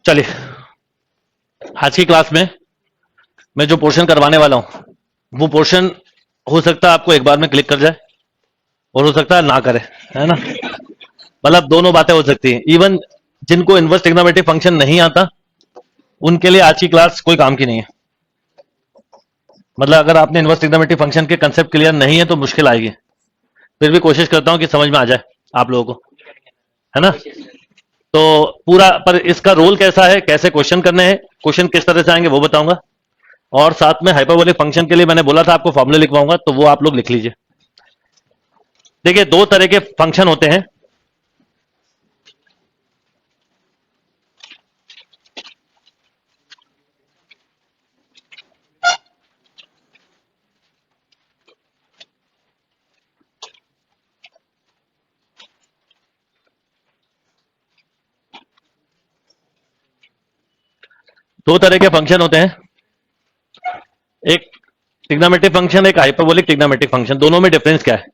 चलिए, आज की क्लास में मैं जो पोर्शन करवाने वाला हूं वो पोर्शन हो सकता है आपको एक बार में क्लिक कर जाए और हो सकता है ना करे, है ना। मतलब दोनों बातें हो सकती हैं। इवन जिनको इनवर्स ट्रिग्नोमेट्रिक फंक्शन नहीं आता उनके लिए आज की क्लास कोई काम की नहीं है। मतलब अगर आपने इनवर्स ट्रिग्नोमेट्रिक फंक्शन के कंसेप्ट क्लियर नहीं है तो मुश्किल आएगी। फिर भी कोशिश करता हूं कि समझ में आ जाए आप लोगों को, है ना। तो पूरा पर इसका रोल कैसा है, कैसे क्वेश्चन करने हैं, क्वेश्चन किस तरह से आएंगे वो बताऊंगा। और साथ में हाइपरबोलिक फंक्शन के लिए मैंने बोला था आपको फॉर्मूले लिखवाऊंगा, तो वो आप लोग लिख लीजिए। देखिए, दो तरह के फंक्शन होते हैं। दो तरह के फंक्शन होते हैं, एक ट्रिग्नोमेट्रिक फंक्शन, एक हाइपरबोलिक ट्रिग्नोमेट्रिक फंक्शन। दोनों में डिफरेंस क्या है?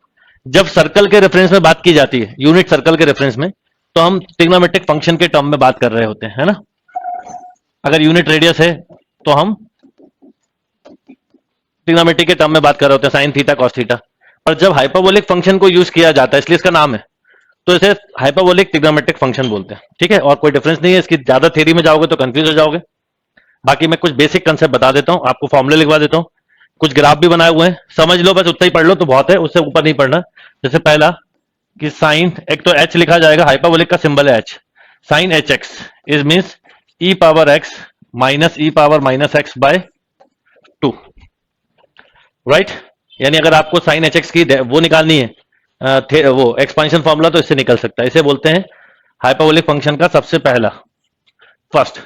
जब सर्कल के रेफरेंस में बात की जाती है, यूनिट सर्कल के रेफरेंस में, तो हम ट्रिग्नोमेट्रिक फंक्शन के टर्म में बात कर रहे होते हैं, है ना। अगर यूनिट रेडियस है तो हम ट्रिग्नोमेट्री के टर्म में बात कर रहे होते हैं, साइन थीटा कॉस थीटा। पर जब हाइपरबोलिक फंक्शन को यूज किया जाता है, इसलिए इसका नाम है, तो इसे हाइपरबोलिक ट्रिग्नोमेट्रिक फंक्शन बोलते हैं। ठीक है, और कोई डिफरेंस नहीं है। इसकी ज्यादा थ्योरी में जाओगे तो कंफ्यूज हो जाओगे। बाकी मैं कुछ बेसिक कंसेप्ट बता देता हूं आपको, फॉर्मूले लिखवा देता हूं, कुछ ग्राफ भी बनाए हुए हैं, समझ लो, बस उतना ही पढ़ लो तो बहुत है, उससे ऊपर नहीं पढ़ना। जैसे पहला कि साइन, एक तो एच लिखा जाएगा, हाइपरबोलिक का सिंबल है h. Sine H x is means e power x minus E power minus x by 2, right. यानी अगर आपको साइन एच एक्स की वो निकालनी है, वो एक्सपांशन फॉर्मूला, तो इससे निकल सकता है। इसे बोलते हैं हाइपरबोलिक फंक्शन का सबसे पहला, फर्स्ट।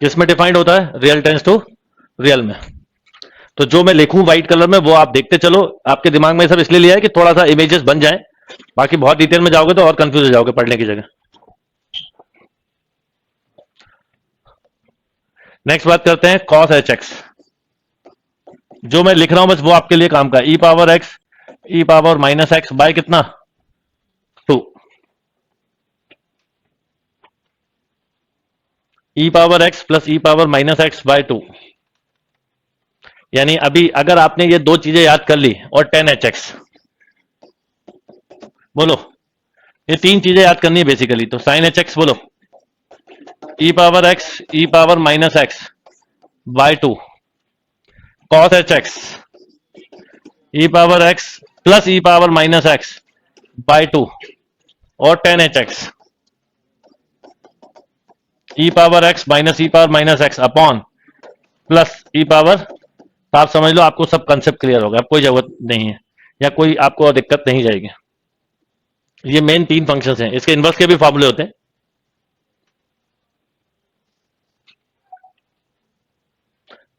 किसमें डिफाइंड होता है? रियल टेंस टू रियल में। तो जो मैं लिखूं व्हाइट कलर में वो आप देखते चलो। आपके दिमाग में सब इसलिए लिया है कि थोड़ा सा इमेजेस बन जाए, बाकी बहुत डिटेल में जाओगे तो और कंफ्यूज हो जाओगे पढ़ने की जगह। नेक्स्ट बात करते हैं कॉस एच एक्स। जो मैं लिख रहा हूं बस वो आपके लिए काम का, ई power X E power minus x bye कितना? 2। ई power x plus E power minus x by 2। यानी अभी अगर आपने ये दो चीजें याद कर ली और 10 एच एक्स, बोलो, ये तीन चीजें याद करनी है बेसिकली। तो साइन एच एक्स बोलो, E power X E power minus x by 2, cos H X E power x plus E power minus x by 2, और 10 H X E power x minus ई power minus X upon plus ई power. तो आप समझ लो आपको सब concept clear होगा, अब कोई जरूरत नहीं है या कोई आपको दिक्कत नहीं जाएगी। ये मेन तीन फंक्शंस हैं, इसके इनवर्स के भी फॉर्मूले होते हैं।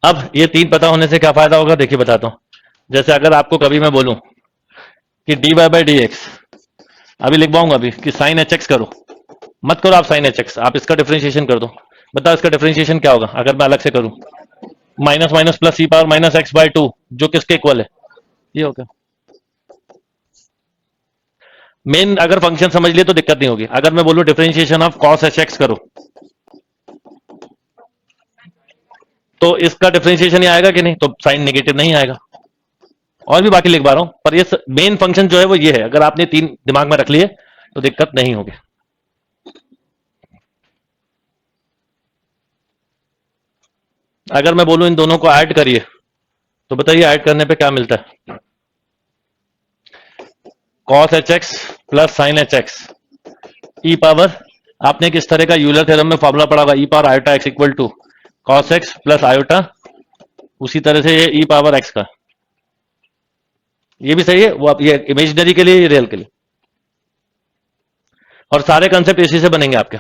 अब ये तीन पता होने से क्या फायदा होगा, देखिए बताता हूं। जैसे अगर आपको कभी मैं बोलूं कि d y by d x, अभी लिखवाऊंगा अभी कि साइन एच एक्स करो, मत करो आप साइन एच एक्स, आप इसका डिफरेंशिएशन कर दो। बताओ इसका डिफरेंशिएशन क्या होगा अगर मैं अलग से करूं? Minus minus plus E power minus x by 2, जो किसके इक्वल है? ये होगा। मेन अगर फंक्शन समझ लिए तो दिक्कत नहीं होगी। अगर मैं बोलूं differentiation of cos H x करो, तो इसका डिफरेंशिएशन ही आएगा कि नहीं? तो साइन नेगेटिव नहीं आएगा। और भी बाकी लिख पा रहा हूं, पर ये मेन फंक्शन जो है वो ये है। अगर आपने तीन दिमाग में रख लिए तो दिक्कत नहीं होगी। अगर मैं बोलूं इन दोनों को ऐड करिए, तो बताइए ऐड करने पे क्या मिलता है? Cos H x plus sine H X E power, आपने किस तरह का यूलर थ्योरम में फॉर्मूला पढ़ा होगा, E power iota X equal to cos X plus iota, उसी तरह से ये ई पावर एक्स का। ये भी सही है, वो आप ये इमेजिनरी के लिए, ये रियल के लिए। और सारे कंसेप्ट इसी से बनेंगे आपके।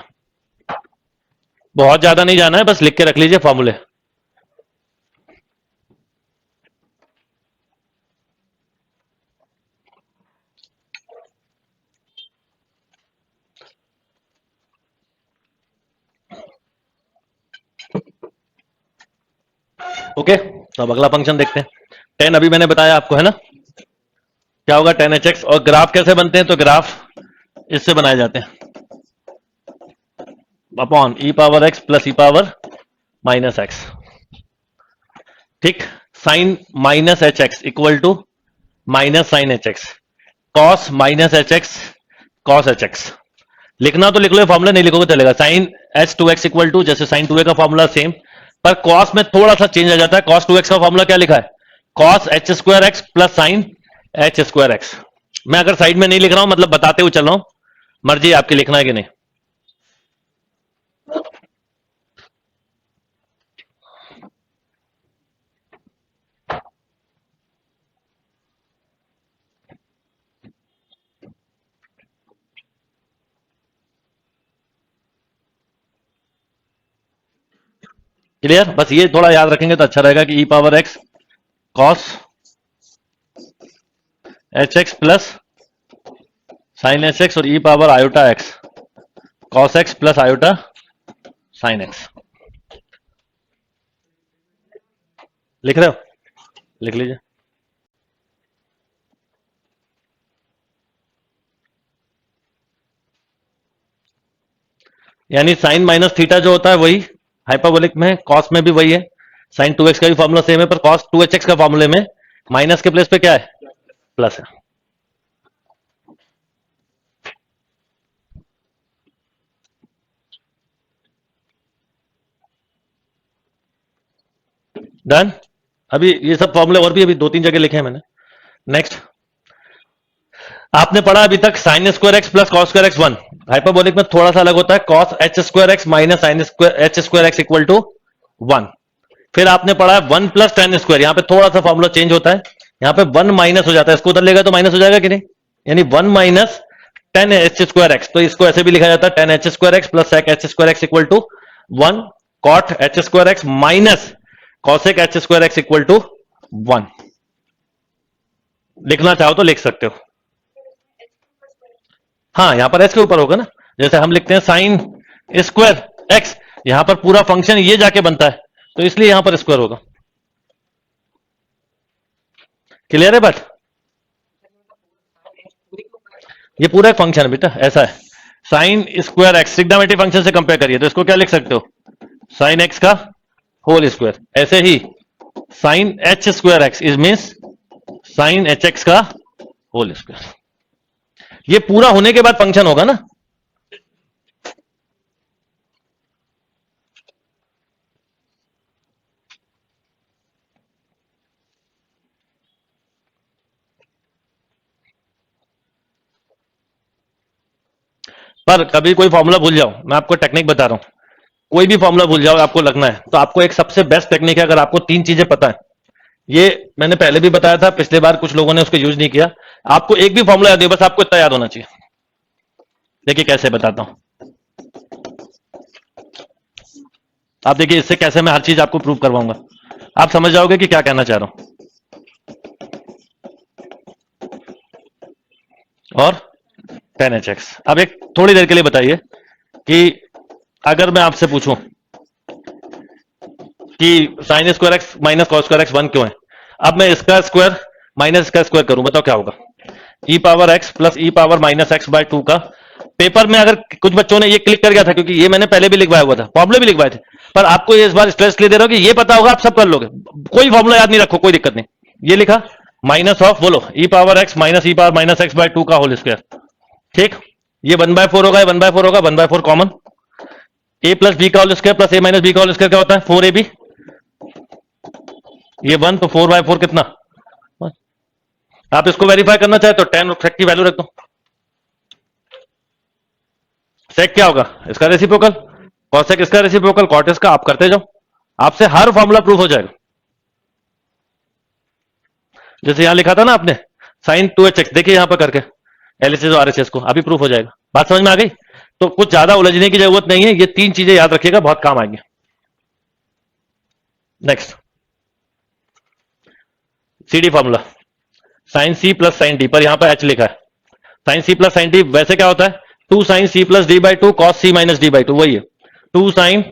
बहुत ज्यादा नहीं जाना है, बस लिख के रख लीजिए फॉर्मूले। ओके, तो अब अगला फंक्शन देखते हैं। 10 अभी मैंने बताया आपको, है ना। क्या होगा 10 एच एक्स, और ग्राफ कैसे बनते हैं? तो ग्राफ इससे बनाए जाते हैं। Upon e power x plus ई पावर माइनस एक्स। ठीक, sine minus h x equal to minus sine H x, cos minus h x cos H x. लिखना तो लिख लो, फॉर्मूला नहीं लिखोगे चलेगा। Sine h two x equal to, जैसे sine two a का फॉर्मूला सेम, पर कॉस में थोड़ा सा चेंज आ जाता है। कॉस टू एक्स का फॉर्मूला क्या लिखा है? Cos h square x plus sine H square x. मैं अगर साइड में नहीं लिख रहा हूं, मतलब बताते हुए चल रहा हूं, मर्जी आपकी लिखना है कि नहीं। क्लियर? बस ये थोड़ा याद रखेंगे तो अच्छा रहेगा कि E power X cos H x plus sine H X और E power iota X cos X plus iota sine X. लिख रहे हो? लिख लीजिए। यानी साइन माइनस थीटा जो होता है वही हाइपरबोलिक में, कॉस में भी वही है। साइन टू एक्स का भी फॉर्मूला सेम है, पर कॉस टू एच एक्स का फॉर्मूले में माइनस के प्लेस पे क्या है? प्लस है। डन। अभी ये सब फॉर्मूले और भी अभी दो तीन जगह लिखे हैं मैंने। नेक्स्ट, आपने पढ़ा अभी तक sine square x plus cos square x one. Hyperbolic में थोड़ा सा अलग होता है, cos h square x minus sine square h square x equal to one. फिर आपने पढ़ा है वन प्लस टेन स्क्वायर, यहां पे थोड़ा सा फॉर्मूला चेंज होता है, यहां पे वन माइनस हो जाता है, इसको उधर लेगा तो माइनस हो जाएगा कि नहीं। यानी one minus tan h square x, तो इसको ऐसे भी लिखा जाता है tan h square x plus sec h square x equal to one, cot h square x minus cosec h square x equal to one. लिखना चाहो तो लिख सकते हो। हाँ, यहां पर एच के ऊपर होगा ना, जैसे हम लिखते हैं साइन स्क्वायर एक्स, यहां पर पूरा फंक्शन ये जाके बनता है, तो इसलिए यहां पर स्क्वायर होगा। क्लियर है? बट ये पूरा एक फंक्शन है बेटा, ऐसा है। Sine square X trigonometric function से कंपेयर करिए तो इसको क्या लिख सकते हो? साइन एक्स का होल स्क्वायर। ऐसे ही sine H square X is means sine H X का होल स्क्वायर। ये पूरा होने के बाद फंक्शन होगा ना। पर कभी कोई फॉर्मूला भूल जाओ, मैं आपको टेक्निक बता रहा हूं, कोई भी फॉर्मूला भूल जाओ आपको लगना है तो आपको एक सबसे बेस्ट टेक्निक है, अगर आपको तीन चीजें पता है, ये मैंने पहले भी बताया था, पिछले बार कुछ लोगों ने उसको यूज नहीं किया। आपको एक भी फॉर्मूला याद है, बस आपको इतना याद होना चाहिए। देखिए कैसे बताता हूं, आप देखिए इससे कैसे मैं हर चीज आपको प्रूव करवाऊंगा, आप समझ जाओगे कि क्या कहना चाह रहा हूं। और टेन एच एक्स, अब एक थोड़ी देर के लिए बताइए कि अगर मैं आपसे पूछूं कि sign square x minus cos square x one क्यों है, अब मैं इसका स्क्वायर माइनस इसका स्क्वायर करूं, बताओ क्या होगा? E power x plus E power minus x by two का। पेपर में अगर कुछ बच्चों ने ये क्लिक कर गया था, क्योंकि ये मैंने पहले भी लिखवाया हुआ था, फॉर्मूले भी लिखवाए थे, पर आपको ये इस बार स्ट्रेस ले दे रहा हूं कि ये पता होगा, आप सब कर लोगे, कोई फॉर्मूला याद नहीं रखो, कोई दिक्कत नहीं। ये लिखा माइनस ऑफ, बोलो, E power x minus E power minus x by two का होल स्क्वायर। ठीक, ये वन बाय फोर होगा, वन बाय फोर होगा, one by four common, A plus B का whole square plus A minus B का whole square क्या होता है? Four A B. ये वन, तो फोर बाय फोर कितना? आप इसको वेरीफाई करना चाहे तो टेन सेक की वैल्यू रख दो। सेक क्या होगा? इसका रेसिप्रोकल। कॉसेक इसका रेसिप्रोकल, कॉट इसका, आप करते जाओ, आपसे हर फॉर्मूला प्रूफ हो जाएगा। जैसे यहां लिखा था ना आपने साइन टू एच एक्स, देखिए यहां पर करके एलएचएस और आरएचएस को, अभी प्रूफ हो जाएगा। बात समझ में आ गई? तो कुछ ज्यादा उलझने की जरूरत नहीं है, ये तीन चीजें याद रखिएगा, बहुत काम आएंगे। Next, CD formula sine c plus sine d, पर यहां पर एच लिखा है। Sine c plus sine d वैसे क्या होता है? Two sine c plus d by two cos C minus d by two, वही है। Two sine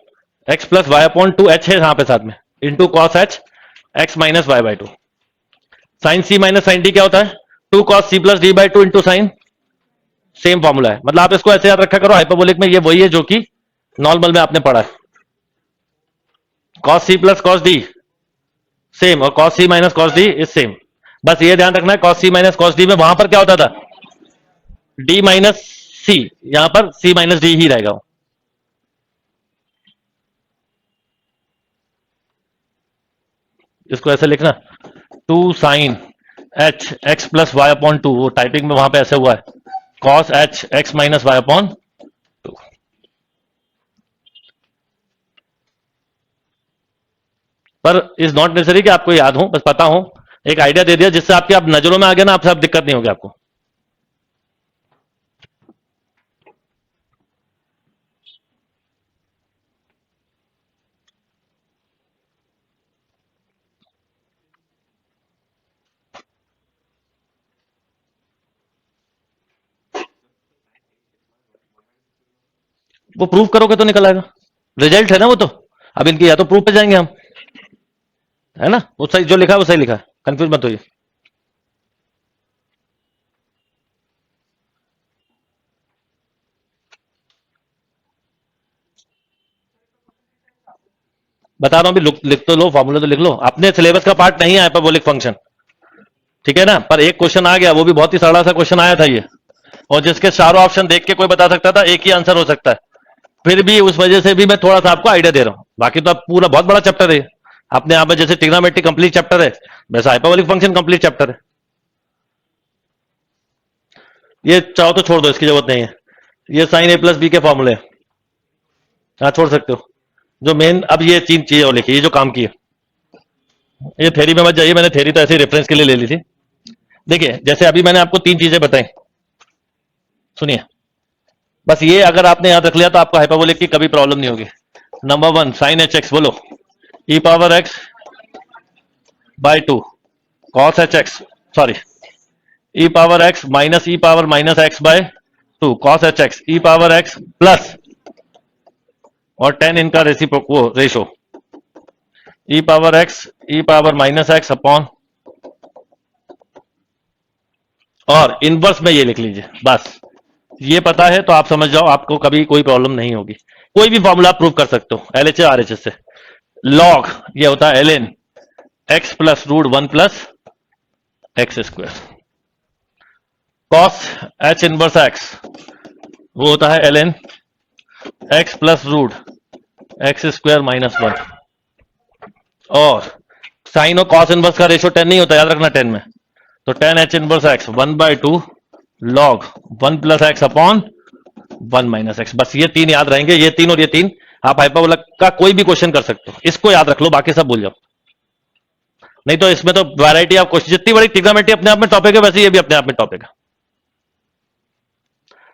x plus y upon two h है यहां पे साथ में, into cos H x minus y by two. Sine c minus sine d क्या होता है? Two cos C plus d by two into sine, same formula है। मतलब आप इसको ऐसे याद रखा करो, हाइपरबोलिक में ये वही है जो कि नॉर्मल में आपने पढ़ा है, कॉस सी प्लस कॉस डी सेम, और cos C minus cos D is same. बस ये ध्यान रखना है कॉस सी माइनस कॉस डी में वहां पर क्या होता था, डी माइनस सी, यहां पर सी माइनस डी ही रहेगा। इसको ऐसे लिखना, two sine H x plus y upon two, वो टाइपिंग में वहां पे ऐसे हुआ है, cos H x minus y upon two. पर इज नॉट नेसेसरी कि आपको याद हो, बस पता हो, एक आइडिया दे दिया जिससे आपकी आप नजरों में आ गया ना, आपसे आप दिक्कत नहीं होगी आपको। वो प्रूफ करोगे तो निकल आएगा, रिजल्ट है ना वो तो। अब इनकी या तो प्रूफ पे जाएंगे हम, है ना, वो सही जो लिखा है वो सही लिखा है, कंफ्यूज मत होइए। बता रहा हूं अभी, लिख तो लो, फॉर्मूला तो लिख लो, अपने सिलेबस का पार्ट नहीं है हाइपरबोलिक फंक्शन, ठीक है ना, पर एक क्वेश्चन आ गया, वो भी बहुत ही सरल सा क्वेश्चन आया था ये, और जिसके चारों ऑप्शन देख के कोई बता सकता था एक ही आंसर हो सकता है, फिर भी उस वजह से भी मैं थोड़ा सा आपको आइडिया दे रहा हूं, बाकी तो आप पूरा बहुत बड़ा चैप्टर है अपने आप में, जैसे ट्रिग्नोमेट्री कंप्लीट चैप्टर है वैसे हाइपरबोलिक फंक्शन कंप्लीट चैप्टर है। ये चाहो तो छोड़ दो, इसकी जरूरत नहीं है, ये साइन ए प्लस बी के फॉर्मूले, हाँ छोड़ सकते हो। जो मेन अब ये तीन चीजें और लिखी, ये जो काम की है, ये थ्योरी में मत जाइए, मैंने थ्योरी तो ऐसे रेफरेंस के लिए ले ली थी। देखिए जैसे अभी मैंने आपको तीन चीजें बताई, सुनिए, बस ये अगर आपने याद रख लिया तो आपको हाइपरबोलिक की कभी प्रॉब्लम नहीं होगी। Number one, sine H X, बोलो, E power X by two, cos H X, sorry, E power x minus E power minus x by two, cos H X, E power x plus, और tan इनका reciprocal वो ratio, E power X E power minus X upon, और inverse में ये लिख लीजिए, बस ये पता है तो आप समझ जाओ, आपको कभी कोई प्रॉब्लम नहीं होगी। कोई भी फॉर्मूला प्रूव कर सकते हो L H R H S से। लॉग ये होता है l n x plus root one plus x square, cos h inverse x वो होता है l n x plus root x square minus one, और साइन और कॉस इनवर्स का रेशो 10 नहीं होता, याद रखना 10 में, तो tan h inverse x one by two log one plus x upon one minus x, बस ये तीन याद रहेंगे, ये तीन और ये तीन। आप हाइपरबोला का कोई भी क्वेश्चन कर सकते हो, इसको याद रख लो, बाकी सब भूल जाओ, नहीं तो इसमें तो वैरायटी ऑफ क्वेश्चन, जितनी बड़ी ट्रिग्नोमेट्री अपने आप में टॉपिक है वैसे ये भी अपने आप में टॉपिक है।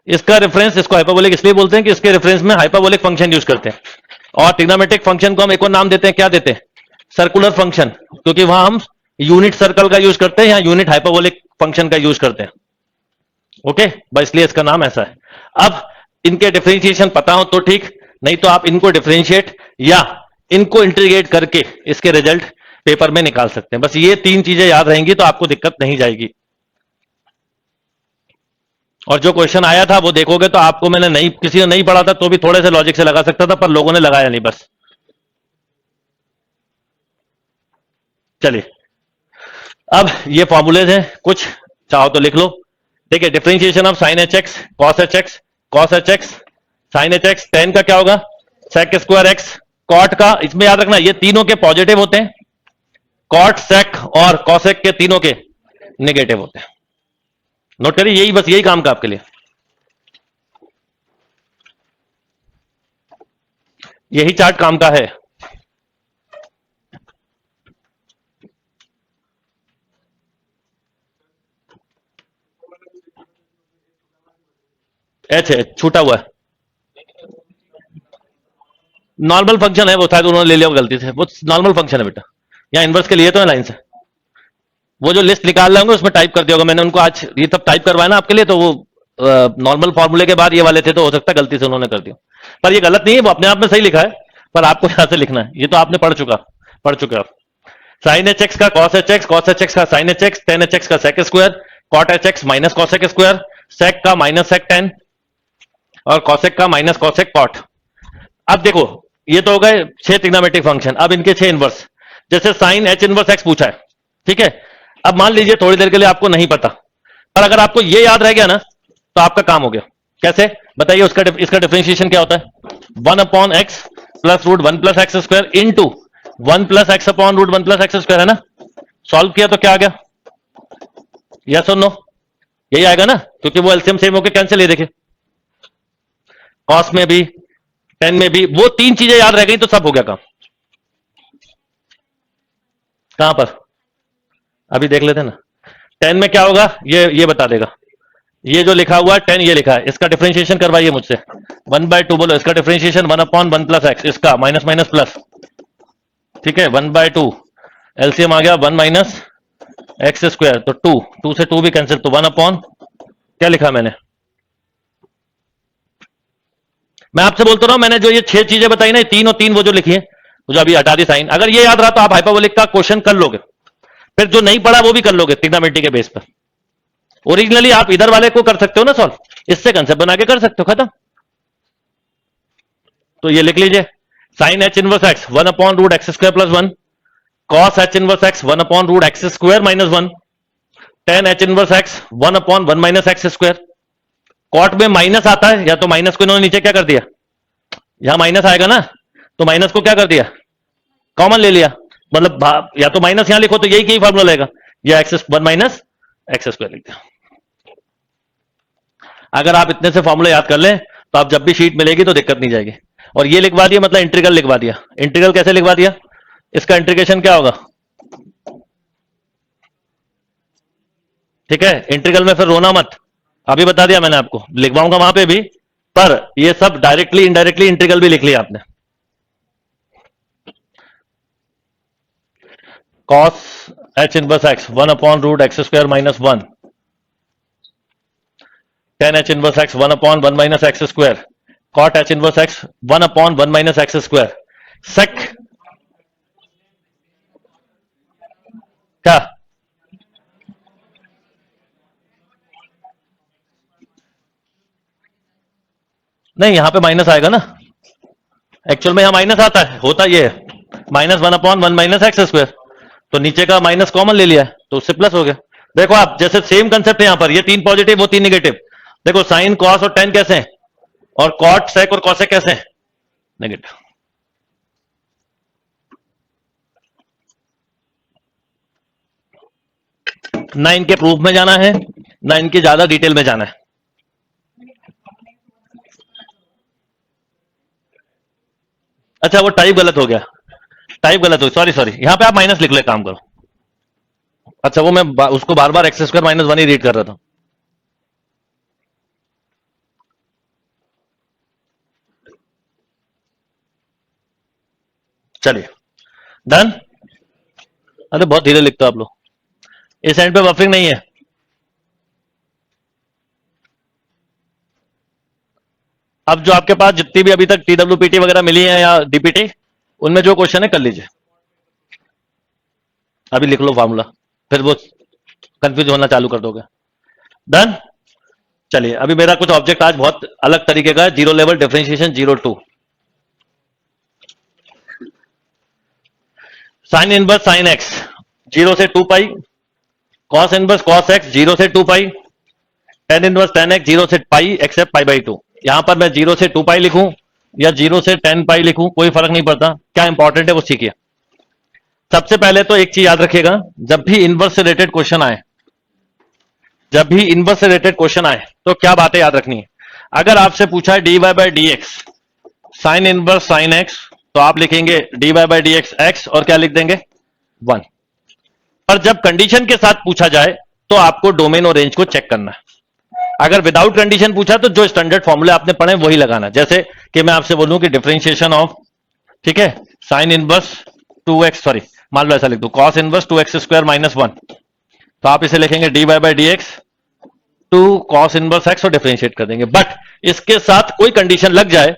इसका रेफरेंस, इसको हाइपरबोलिक इसलिए बोलते हैं कि इसके रेफरेंस में हाइपरबोलिक फंक्शन यूज करते हैं, और ट्रिग्नोमेट्रिक फंक्शन को हम एक और नाम देते हैं, क्या देते हैं, सर्कुलर फंक्शन, क्योंकि वहां हम यूनिट सर्कल का यूज करते हैं, या यूनिट हाइपरबोलिक फंक्शन का यूज करते हैं, ओके, बस इसलिए इसका नाम ऐसा है। अब इनके डिफरेंशिएशन पता हो तो ठीक, नहीं तो आप इनको डिफरेंशिएट या इनको इंटीग्रेट करके इसके रिजल्ट पेपर में निकाल सकते हैं, बस ये तीन चीजें याद रहेंगी तो आपको दिक्कत नहीं जाएगी। और जो क्वेश्चन आया था वो देखोगे तो आपको, मैंने नहीं, किसी ने नहीं पढ़ा था तो भी थोड़े से लॉजिक से लगा सकता था, पर लोगों ने लगाया नहीं, बस। चलिए अब ये फॉर्मूलेज हैं कुछ, चाहो तो लिख लो। देखिए differentiation of sine H x cos H x, cos H x sine H x, tan का क्या होगा सेक स्क्वायर एक्स, कॉट का, इसमें याद रखना ये तीनों के पॉजिटिव होते हैं, कॉट सेक और कॉसेक के तीनों के नेगेटिव होते हैं, नोट करिए, यही बस यही काम का आपके लिए, यही चार्ट काम का है। एच है छूटा हुआ है, नॉर्मल फंक्शन है वो, शायद उन्होंने ले लिया गलती से, वो नॉर्मल फंक्शन है बेटा, यहाँ इनवर्स के लिए तो है लाइन से, वो जो लिस्ट निकाल रहे होंगे उसमें टाइप कर दिया होगा, मैंने उनको आज ये सब टाइप करवाया ना आपके लिए, तो वो नॉर्मल फॉर्मूले के बाद ये वाले थे, तो हो सकता है गलती से उन्होंने कर दिया, पर ये गलत नहीं है, वो अपने आप में सही लिखा है, पर आपको यहां से लिखना है, ये तो आपने पढ़ चुके आप। साइन एच एक्स का cos H x, cos H X का sine H x, tan H X का sec square, cot H x minus cosec square, sec का माइनस सेक टेन, और कॉसेक का माइनस कॉसेक कॉट। अब देखो, ये तो हो गए 6 ट्रिग्नोमेट्रिक फंक्शन, अब इनके 6 इनवर्स। जैसे साइन एच इनवर्स एक्स पूछा है, ठीक है। अब मान लीजिए थोड़ी देर के लिए आपको नहीं पता, पर अगर आपको ये याद रह गया ना तो आपका काम हो गया। कैसे बताइए, उसका इसका डिफरेंशिएशन क्या होता है? 1/x plus root 1 plus x square into 1 plus x upon root 1 plus x square, है ना। सॉल्व किया तो क्या आ गया? यस और नो? यही आएगा ना, क्योंकि वो एलसीएम सेम होकर कैंसिल, ये देखिए कॉस में भी टेन में भी वो 3 चीजें याद रह गई तो सब हो गया काम। कहां पर? अभी देख लेते ना। 10 में क्या होगा ये बता देगा। ये जो लिखा हुआ है 10 ये लिखा है, इसका डिफरेंशिएशन करवाइए मुझसे। 1/2 बोलो, इसका डिफरेंशिएशन 1/1 प्लस एक्स, इसका माइनस माइनस प्लस, ठीक है। 1/2 एलसीएम आ गया 1 माइनस एक्स स्क्वायर, तो 2 से 2 भी कैंसिल, तो 1 क्या लिखा मैंने? मैं आपसे बोलता रहा हूं, मैंने जो ये 6 चीजें बताई ना, 3 और 3 वो जो लिखी है, जो अभी हटा दी साइन, अगर ये याद रहा तो आप हाइपरबोलिक का क्वेश्चन कर लोगे, फिर जो नहीं पढ़ा वो भी कर लोगे ट्रिग्नोमेट्री के बेस पर। ओरिजिनली आप इधर वाले को कर सकते हो ना सॉल्व, इससे कंसेप्ट बना के कर सकते हो, खत्म। तो ये लिख लीजिए, sine h inverse x 1/√x² + 1, cos h inverse x 1/√x² - 1, tan h inverse x 1/1 - x²। Cot में माइनस आता है, या तो माइनस को इन्होंने नीचे क्या कर दिया, यहां माइनस आएगा ना, तो माइनस को क्या कर दिया, कॉमन ले लिया, मतलब या तो माइनस यहां लिखो तो यही फॉर्मूला लेगा, या x1 - x² लिख दिया। अगर आप इतने से फॉर्मूला याद कर लें तो आप जब भी शीट मिलेगी तो दिक्कत नहीं जाएगी। और ये लिखवा दिया मतलब इंटीग्रल लिखवा दिया। इंटीग्रल कैसे लिखवा दिया? इसका इंटीग्रेशन क्या होगा, ठीक है। इंटीग्रल में फिर रोना मत, अभी बता दिया मैंने आपको, लिखवाऊंगा वहां पे भी, पर ये सब डायरेक्टली इनडायरेक्टली इंटीग्रल भी लिख लिया आपने। cos h inverse x 1/√x² - 1, tan h inverse x 1/1 - x², cot h inverse x 1/1 - x², sec क्या, नहीं यहां पे माइनस आएगा ना, एक्चुअल में यहां माइनस आता है, होता ये है -1/1 - x², तो नीचे का माइनस कॉमन ले लिया है तो उससे प्लस हो गया। देखो आप, जैसे सेम कंसेप्ट है यहां पर, ये 3 पॉजिटिव वो 3 नेगेटिव। देखो साइन कॉस और टेन कैसे हैं, और कॉट सेक और कॉसेक कैसे हैं, नेगेटिव। ना इनके प्रूफ में जाना है, ना इनकी ज्यादा डिटेल में जाना है। अच्छा वो टाइप गलत हो गया, टाइप गलत हो, सॉरी यहां पे आप माइनस लिख ले, काम करो। अच्छा वो मैं उसको बार बार x² - 1 ही रीड कर रहा था। चलिए डन। अरे बहुत धीरे लिखते हो आप लोग, इस एंड पे बफरिंग नहीं है। अब जो आपके पास जितनी भी अभी तक TWPT वगैरह मिली है या DPT, उनमें जो क्वेश्चन है कर लीजिए, अभी लिख लो फार्मूला, फिर वो कंफ्यूज होना चालू कर दोगे। डन। चलिए अभी मेरा कुछ ऑब्जेक्ट आज बहुत अलग तरीके का है, 0 level differentiation 0-2। Sign inverse sine x 0 से 2 पाई, कॉस इनवर्स कॉस एक्स 0 से 2 पाई, टेन इनवर्स टेन एक्स 0 से पाई एक्सेप्ट π/2। यहां पर मैं 0 से 2 पाई लिखूं या 0 से 10 पाई लिखूं, कोई फर्क नहीं पड़ता, क्या इंपॉर्टेंट है वो सीखिए। सबसे पहले तो एक चीज याद रखिएगा, जब भी इनवर्स से रिलेटेड क्वेश्चन आए, जब भी इनवर्स से रिलेटेड क्वेश्चन आए तो क्या बातें याद रखनी है। अगर आपसे पूछा है dy/dx sign inverse sine x, तो आप लिखेंगे dy/dx x और क्या लिख देंगे 1। पर जब कंडीशन के साथ पूछा जाए तो आपको डोमेन और रेंज को चेक करना है। अगर विदाउट कंडीशन पूछा तो जो स्टैंडर्ड फॉर्मूले आपने पढ़े वही लगाना, जैसे कि मैं आपसे बोलूं कि डिफरेंशिएशन ऑफ, ठीक है, साइन इनवर्स 2x, सॉरी मान लो ऐसा लिख दो, कॉस इनवर्स 2x² - 1, तो आप इसे लिखेंगे dy/dx 2 cos इनवर्स x और डिफरेंशिएट कर देंगे। बट इसके साथ कोई कंडीशन लग जाए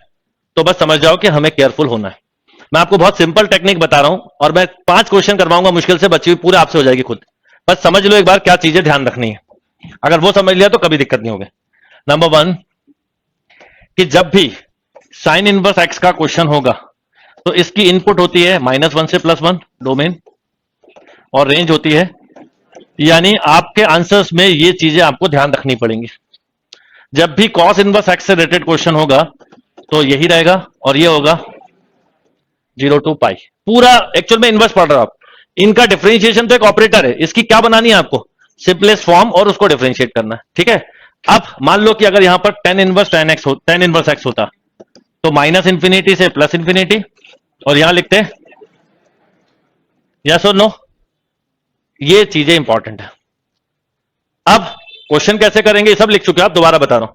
तो बस समझ जाओ कि हमें केयरफुल होना है। मैं आपको बहुत सिंपल टेक्निक बता रहा हूं और मैं 5 क्वेश्चन करवाऊंगा मुश्किल से, बची हुई पूरे आपसे हो जाएगी खुद। बस समझ लो एक बार क्या चीजें ध्यान रखनी है, अगर वो समझ लिया तो कभी दिक्कत नहीं होगी। नंबर 1 कि जब भी साइन इनवर्स एक्स का क्वेश्चन होगा तो इसकी इनपुट होती है -1 से +1 डोमेन और रेंज होती है, यानी आपके आंसर्स में ये चीजें आपको ध्यान रखनी पड़ेंगी। जब भी कॉस इनवर्स एक्स से रिलेटेड क्वेश्चन होगा तो यही रहेगा और ये होगा 0 to पाई। पूरा एक्चुअल में इनवर्स पढ़ रहे हो आप, इनका डिफरेंशिएशन तो एक ऑपरेटर है, इसकी क्या बनानी है आपको, सिंपलेस्ट फॉर्म और उसको डिफरेंशिएट करना है, ठीक है। अब मान लो कि अगर यहां पर tan इनवर्स x होता तो -इंफिनिटी से +इंफिनिटी और यहां लिखते यस और नो, ये चीजें इंपॉर्टेंट है। अब क्वेश्चन कैसे करेंगे ये सब लिख चुके हैं आप, दोबारा बता रहा हूं।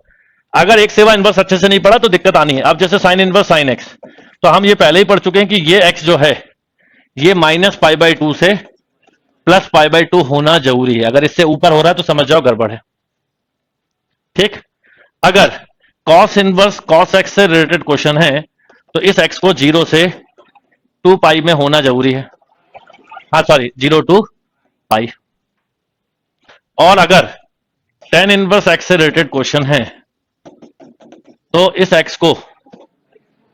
अगर एक सेवा इनवर्स अच्छे से नहीं पढ़ा तो दिक्कत आनी है। अब जैसे साइन इनवर्स साइन एक्स, तो हम ये पहले ही पढ़ चुके हैं कि ये x जो है ये -π/2 से +π/2 होना जरूरी है। अगर इससे ऊपर हो रहा है तो समझ जाओ गड़बड़ है, ठीक। अगर cos इनवर्स cos x से रिलेटेड क्वेश्चन है तो इस x को 0 से 2 पाई में होना जरूरी है, हाँ सॉरी 0 to पाई। और अगर tan इनवर्स x से रिलेटेड क्वेश्चन है तो इस x को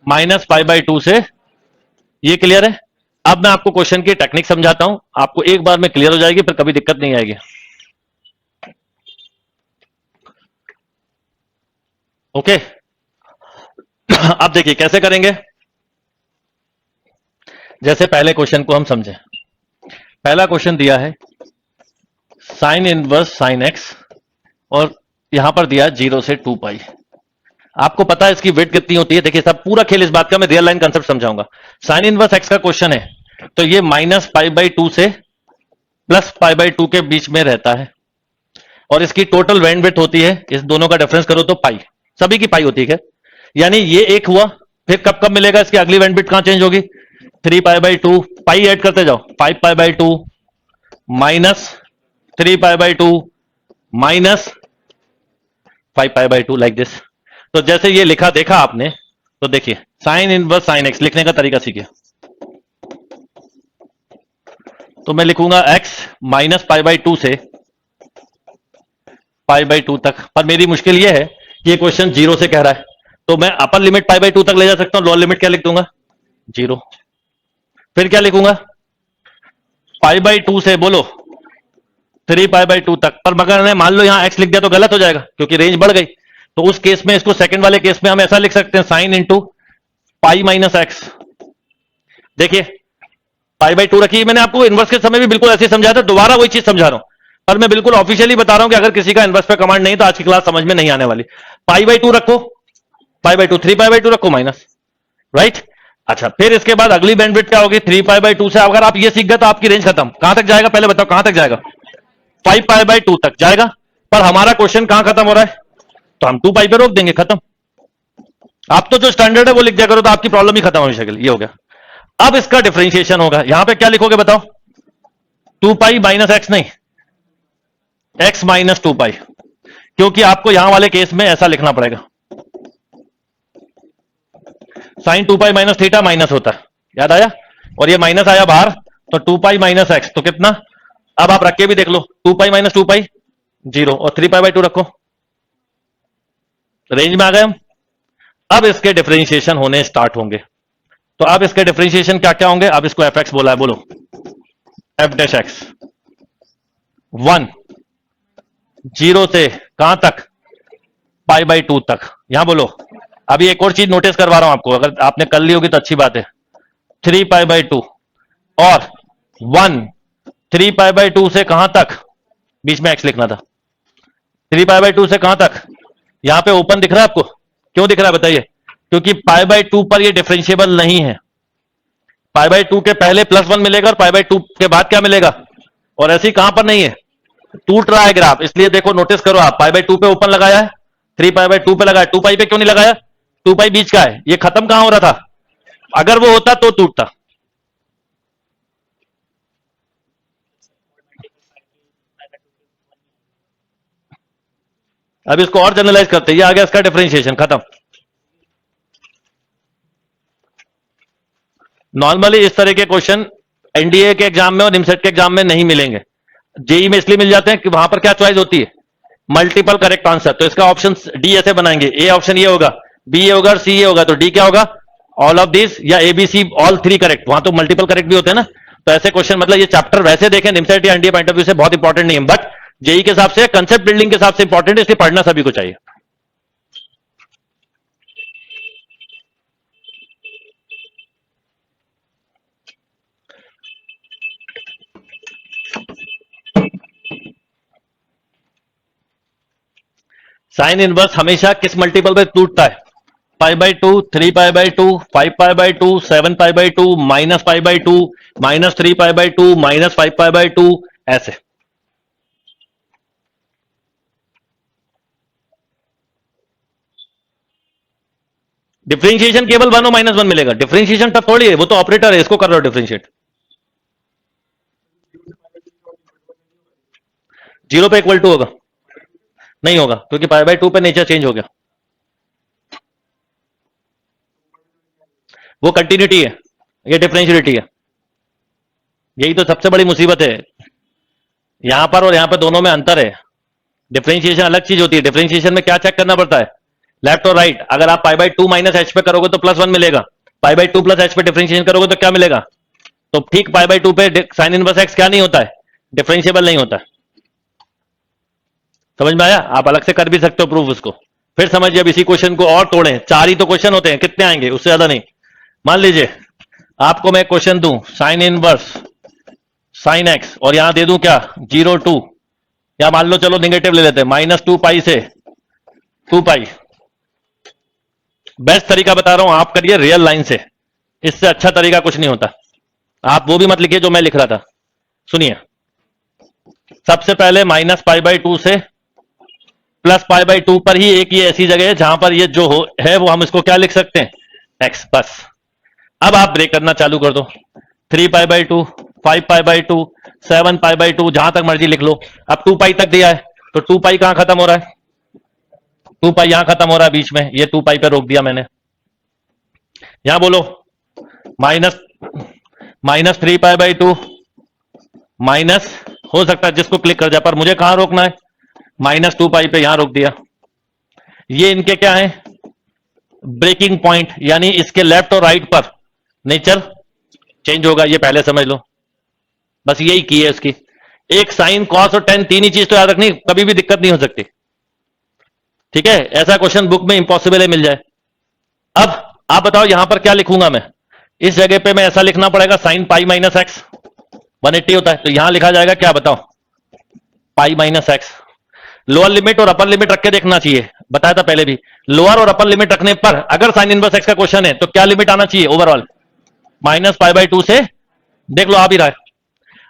-π/2 से, ये क्लियर है। अब मैं आपको क्वेश्चन की टेक्निक समझाता हूं, आपको एक बार में क्लियर हो जाएगी, फिर कभी दिक्कत नहीं आएगी। ओके अब देखिए कैसे करेंगे। जैसे पहले क्वेश्चन को हम समझें, पहला क्वेश्चन दिया है साइन इनवर्स साइन एक्स और यहां पर दिया 0 से 2 पाई। आपको पता है इसकी वेट कितनी होती है, देखिए सब पूरा खेल इस बात का मैं रियल लाइन कंसेप्ट समझाऊंगा। साइन इनवर्स एक्स का क्वेश्चन है तो ये -π/2 से +π/2 के बीच में रहता है और इसकी टोटल बैंडविड्थ होती है, इस दोनों का डिफरेंस करो तो पाई, सभी की पाई होती है, यानी ये एक हुआ। फिर कब कब मिलेगा इसकी अगली बैंडविड्थ, कहां चेंज होगी, 3π/2, पाई ऐड करते जाओ, 5π/2 -3π/2 -5π/2 लाइक दिस। तो जैसे ये लिखा देखा आपने, तो देखिए साइन इनवर्स साइन एक्स लिखने का तरीका सीखिए। तो मैं लिखूंगा x -π/2 से π/2 तक, पर मेरी मुश्किल यह है कि ये क्वेश्चन 0 से कह रहा है, तो मैं अपर लिमिट π/2 तक ले जा सकता हूं, लोअर लिमिट क्या लिख दूंगा 0। फिर क्या लिखूंगा π/2 से बोलो 3π/2 तक, पर मगर मैं मान लो यहां x लिख दिया तो गलत हो जाएगा क्योंकि रेंज बढ़ गई। तो उस केस में इसको सेकंड वाले केस में हम ऐसा लिख सकते हैं sine into pi minus x. देखिए π/2 रखी मैंने आपको, इनवर्स के समय भी बिल्कुल ऐसे समझाया था, दोबारा वही चीज समझा रहा हूं, पर मैं बिल्कुल ऑफिशियली बता रहा हूं कि अगर किसी का इनवर्स पे कमांड नहीं तो आज की क्लास समझ में नहीं आने वाली। π/2 रखो, π/2 3π/2 रखो माइनस, राइट। अच्छा फिर इसके बाद अगली बैंडविड्थ क्या होगी 3π/2 से। अगर आप ये सीख गए तो आपकी रेंज खत्म। कहां तक जाएगा पहले बताओ, कहां तक जाएगा 5π/2 तक जाएगा, पर हमारा क्वेश्चन कहां खत्म हो रहा है, तो हम 2 पाई पे रोक देंगे, खत्म। आप तो जो स्टैंडर्ड है वो लिख दिया करो तो आपकी प्रॉब्लम ही खत्म हमेशा के लिए, ये हो गया। अब इसका डिफरेंशिएशन होगा, यहां पे क्या लिखोगे बताओ, 2 पाई माइनस एक्स नहीं, x माइनस 2 पाई, क्योंकि आपको यहां वाले केस में ऐसा लिखना पड़ेगा। Sine 2 pi minus theta minus होता है, याद आया, और ये माइनस आया बाहर, तो 2 पाई माइनस एक्स तो कितना, अब आप रख के भी देख लो, 2 पाई माइनस 2 पाई 0 और 3π/2 रखो, रेंज में आ गए हम। अब इसके डिफरेंशिएशन होने स्टार्ट होंगे, तो अब इसके डिफरेंशिएशन क्या क्या होंगे, अब इसको fx बोला है, बोलो f'(x) 1 0 से कहां तक π/2 तक, यहां बोलो। अभी एक और चीज नोटिस करवा रहा हूं आपको, अगर आपने कर ली होगी तो अच्छी बात है, 3π/2 और 1 3π/2 से कहां तक, बीच में x लिखना था, 3π/2 से कहां तक, यहां पे ओपन दिख रहा है आपको, क्यों दिख रहा है बताइए, क्योंकि π/2 पर ये डिफरेंशिएबल नहीं है। π/2 के पहले +1 मिलेगा और π/2 के बाद क्या मिलेगा, और ऐसी कहां पर नहीं है, टूट रहा है ग्राफ, इसलिए देखो नोटिस करो आप, π/2 पे ओपन लगाया है, 3π/2 पे लगाया, 2 पाई पे क्यों नहीं लगाया, 2 पाई बीच का है, ये खत्म कहां हो रहा था, अगर वो होता तो टूटता। अब इसको और जनरलाइज करते हैं, ये आ गया इसका डिफरेंशिएशन, खत्म। नॉर्मली इस तरह के क्वेश्चन एनडीए के एग्जाम में और निमसेट के एग्जाम में नहीं मिलेंगे, जेई में इसलिए मिल जाते हैं कि वहां पर क्या चॉइस होती है, मल्टीपल करेक्ट आंसर। तो इसका ऑप्शन डी ऐसे बनाएंगे, ए ऑप्शन ये होगा बी ए होगा और सी ए होगा, तो डी क्या होगा? ऑल ऑफ दिस, या A B C all three correct, वहां तो मल्टीपल करेक्ट भी होते हैं ना। तो ऐसे क्वेश्चन, मतलब ये चैप्टर वैसे देखें निमसेट या एनडीए पॉइंट ऑफ व्यू से बहुत इंपॉर्टेंट नहीं है, बट जेई के हिसाब से, कंसेप्ट बिल्डिंग के हिसाब से इंपॉर्टेंट है, इसलिए पढ़ना सभी को चाहिए। साइन इनवर्स हमेशा किस मल्टीपल पे टूटता है? पाई by to, 3 pi by 2, 5 pi by 2, 7 pi by 2, -pi by 2, -3 pi by 2, -5 pi by 2, ऐसे। डिफरेंशिएशन केवल 1 और -1 मिलेगा, डिफरेंशिएशन तब थोड़ी है, वो तो ऑपरेटर है, इसको कर रहे हो डिफरेंशिएट। जीरो पे इक्वल टू होगा? नहीं होगा, क्योंकि पाई बाई 2 पे नेचर चेंज हो गया। वो कंटिन्यूटी है, ये डिफरेंशियलिटी है। यही तो सबसे बड़ी मुसीबत है, यहां पर और यहां पर दोनों में अंतर है। डिफरेंशिएशन अलग चीज होती है, डिफरेंशिएशन में क्या चेक करना पड़ता है? लेफ्ट और राइट। अगर आप पाई बाई 2 माइनस एच पे करोगे तो +1 मिलेगा, पाई बाई 2 प्लस एच पे डिफरेंशिएशन करोगे तो क्या मिलेगा? तो ठीक पाई बाई 2 पे साइन इनवर्स एक्स क्या नहीं होता है? डिफरेंशिएबल नहीं होता। समझ में आया? आप अलग से कर भी सकते हो प्रूफ उसको। फिर समझिए, अब इसी क्वेश्चन को और तोड़ें, 4 ही तो क्वेश्चन होते हैं, कितने आएंगे? उससे ज्यादा नहीं। मान लीजिए आपको मैं क्वेश्चन दूं, साइन इनवर्स साइन एक्स, और यहां दे दूं क्या? 0 2, या मान लो चलो निगेटिव ले लेते हैं, -2 पाई से 2 पाई। बेस्ट तरीका बता रहा हूं, आप करिए रियल लाइन से, इससे अच्छा तरीका कुछ नहीं होता। आप वो भी मत लिखिए जो मैं लिख रहा था, सुनिए। सबसे पहले -पाई बाई 2 से +पाई बाई 2 पर ही एक ये ऐसी जगह है जहां पर ये जो है वो हम इसको क्या लिख सकते हैं? एक्स, बस। अब आप ब्रेक करना चालू कर दो, 3 pi by 2, 5 pi by 2, 7 pi by 2, जहां तक मर्जी लिख लो। अब 2 पाई तक दिया है, तो 2 पाई कहां खत्म हो रहा है? 2 पाई यहां खत्म हो रहा है बीच में, ये 2 पाई पे रोक दिया मैंने। यहां बोलो माइनस -3 पाई बाई 2 माइनस, हो सकता है जिसको क्लिक कर जाए, पर मुझे कहां रोकना है? -2 पाई पे, यहां रोक दिया। ये इनके क्या है? ब्रेकिंग पॉइंट, यानी इसके लेफ्ट और राइट पर नेचर चेंज होगा, ये पहले समझ लो। बस यही की है इसकी। एक साइन, कॉस और टेन, तीन ही चीज तो याद रखनी, कभी भी दिक्कत नहीं हो सकती। ठीक है, ऐसा क्वेश्चन बुक में इंपॉसिबल है मिल जाए। अब आप बताओ यहां पर क्या लिखूंगा मैं? इस जगह पे मैं ऐसा लिखना पड़ेगा, साइन पाई माइनस एक्स 180 होता है, तो यहां लिखा जाएगा क्या बताओ? पाई माइनस एक्स। लोअर लिमिट और अपर लिमिट रख के देखना चाहिए, बताया था पहले भी। लोअर और अपर लिमिट रखने पर अगर साइन इनवर्स एक्स का क्वेश्चन है तो क्या लिमिट आना चाहिए ओवरऑल? -पाई बाई 2 से, देख लो आ भी रहा है।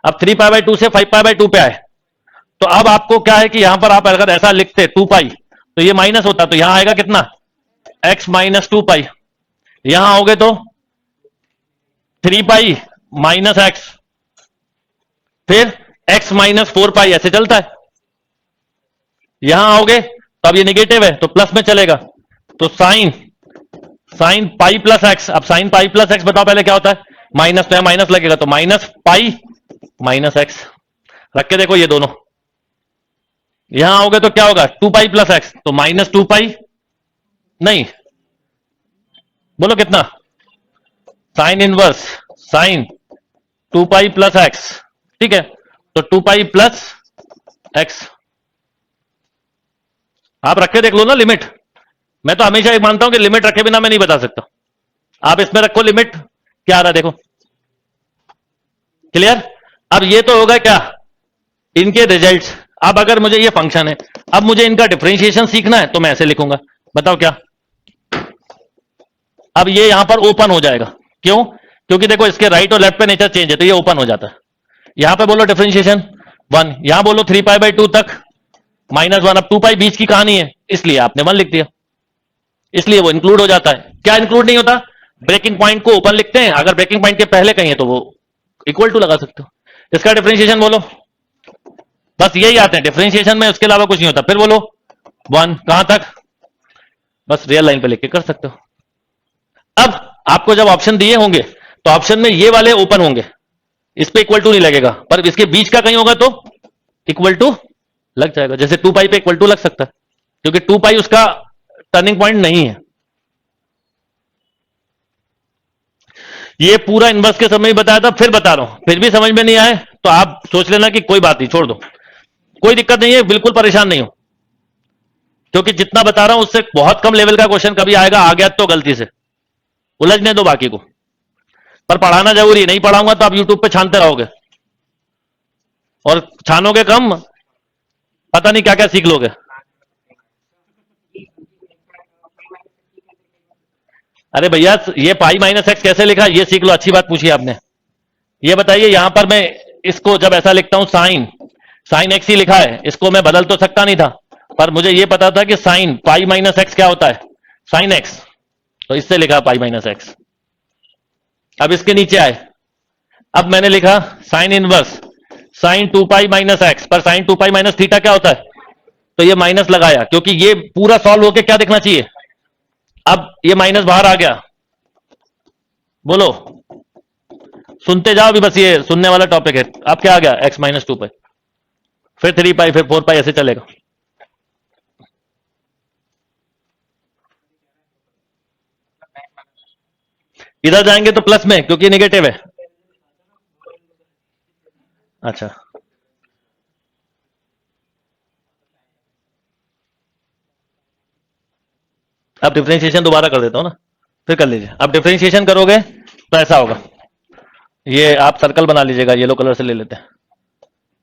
अब 3 पाई बाई 2 से 5 पाई बाई 2 पे आए, तो अब आपको क्या है कि यहां पर आप अगर ऐसा लिखते 2 पाई, तो ये माइनस होता, तो यहां आएगा कितना? x-2 पाई। यहां आओगे तो 3 पाई माइनस एक्स, फिर x-4 पाई, ऐसे चलता है। यहां आओगे तो अब ये निगेटिव है तो प्लस में चलेगा, तो साइन पाई प्लस एक्स। अब साइन पाई प्लस एक्स बताओ पहले क्या होता है? माइनस, तो माइनस लगेगा, तो -पाई माइनस एक्स। रख के देखो ये दोनों, यहां आओगे तो क्या होगा? 2 पाई प्लस एक्स, तो -2 पाई, नहीं बोलो कितना? Sign inverse sign 2 pi plus x, ठीक है, तो 2 पाई प्लस एक्स। आप रख के देख लो ना लिमिट। मैं तो हमेशा ये मानता हूं कि लिमिट रखे बिना मैं नहीं बता सकता। आप इसमें रखो लिमिट, क्या आ रहा है देखो। क्लियर? अब ये तो होगा क्या? इनके रिजल्ट्स। अब अगर मुझे ये फंक्शन है, अब मुझे इनका डिफरेंशिएशन सीखना है, तो मैं ऐसे लिखूंगा, बताओ क्या? अब ये यहां पर ओपन हो जाएगा, क्यों? क्योंकि देखो इसके राइट और लेफ्ट पे नेचर चेंज है, तो ये ओपन हो जाता है। यहां पे बोलो डिफरेंशिएशन 1, यहां बोलो 3 पाई बाई 2 तक -1। अब 2 पाई बीच की कहानी है, इसलिए आपने 1 लिख दिया, इसलिए वो इंक्लूड हो जाता है। क्या इंक्लूड नहीं होता? ब्रेकिंग पॉइंट को ओपन लिखते हैं, अगर ब्रेकिंग पॉइंट के पहले कहीं है तो वो इक्वल टू लगा सकते हो। इसका डिफरेंशिएशन बोलो, बस यही आते हैं डिफरेंशिएशन में, उसके अलावा कुछ नहीं होता। फिर बोलो 1 कहां तक? बस रियल लाइन पे लिख के कर सकते हो। अब आपको जब ऑप्शन दिए होंगे तो ऑप्शन में ये वाले ओपन होंगे, इस पे इक्वल टू नहीं लगेगा, पर इसके बीच का कहीं होगा तो इक्वल टू लग जाएगा। जैसे 2 पाई पे इक्वल टू लग सकता है, क्योंकि 2 पाई उसका टर्निंग पॉइंट नहीं है। ये पूरा इनवर्स के समय ही बताया था, फिर बता रहा हूं, फिर भी समझ में नहीं आए तो आप सोच लेना कि कोई बात नहीं, छोड़ दो, कोई दिक्कत नहीं है, बिल्कुल परेशान नहीं हो, क्योंकि जितना बता रहा हूं उससे बहुत कम लेवल का क्वेश्चन कभी आएगा, आ गया तो गलती से उलझने दो बाकी को, पर पढ़ाना जरूरी है, नहीं पढ़ाऊंगा तो आप यूट्यूब पे छानते रहोगे और छानोगे कम, पता नहीं क्या क्या सीख लोगे। अरे भैया ये पाई माइनस एक्स कैसे लिखा ये सीख लो, अच्छी बात पूछी आपने। ये बताइए यहां पर मैं इसको जब ऐसा लिखता हूं साइन, साइन एक्स ही लिखा है, इसको मैं बदल तो सकता नहीं था, पर मुझे ये पता था कि साइन पाई माइनस एक्स क्या होता है, साइन एक्स, तो इससे लिखा पाई माइनस एक्स। अब इसके नीचे आए, अब मैंने लिखा sign inverse sign 2 pi minus x, पर साइन 2 पाई माइनस थीटा क्या होता है, तो ये माइनस लगाया, क्योंकि ये पूरा सॉल्व होके क्या दिखना चाहिए, अब ये माइनस बाहर आ गया, बोलो, सुनते जाओ अभी, बस ये सुनने वाला टॉपिक है। अब क्या आ गया, एक्स माइनस 2 पाई, फिर 3 पाई, फिर 4 पाई, ऐसे चलेगा। इधर जाएंगे तो प्लस में, क्योंकि नेगेटिव है। अच्छा, अब डिफरेंशिएशन दोबारा कर देता हूं ना, फिर कर लीजिए। अब डिफरेंशिएशन करोगे तो ऐसा होगा, ये आप सर्कल बना लीजिएगा, येलो कलर से ले लेते हैं,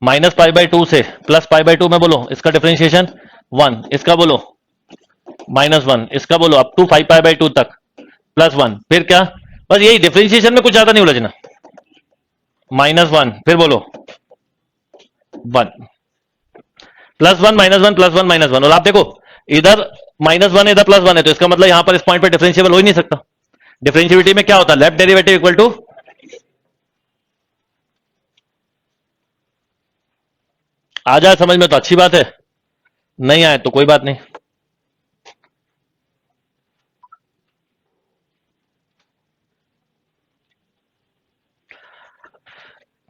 माइनस पाई बाई 2 से प्लस पाई बाई 2 में बोलो, इसका डिफरेंशिएशन 1, इसका बोलो -1, इसका बोलो अप टू 5 पाई बाई 2 तक +1, फिर क्या, बस यही डिफरेंशिएशन में, कुछ ज्यादा नहीं उलझना, -1, फिर बोलो 1, +1 -1 +1 -1, और आप देखो इधर -1 इधर +1 है, तो इसका मतलब यहां पर इस पॉइंट पर डिफरेंशिएबल हो ही नहीं सकता। डिफरेंशिएबिलिटी में क्या होता है, लेफ्ट डेरिवेटिव इक्वल टू, आ जाए समझ में तो अच्छी बात है, नहीं आए तो कोई बात नहीं।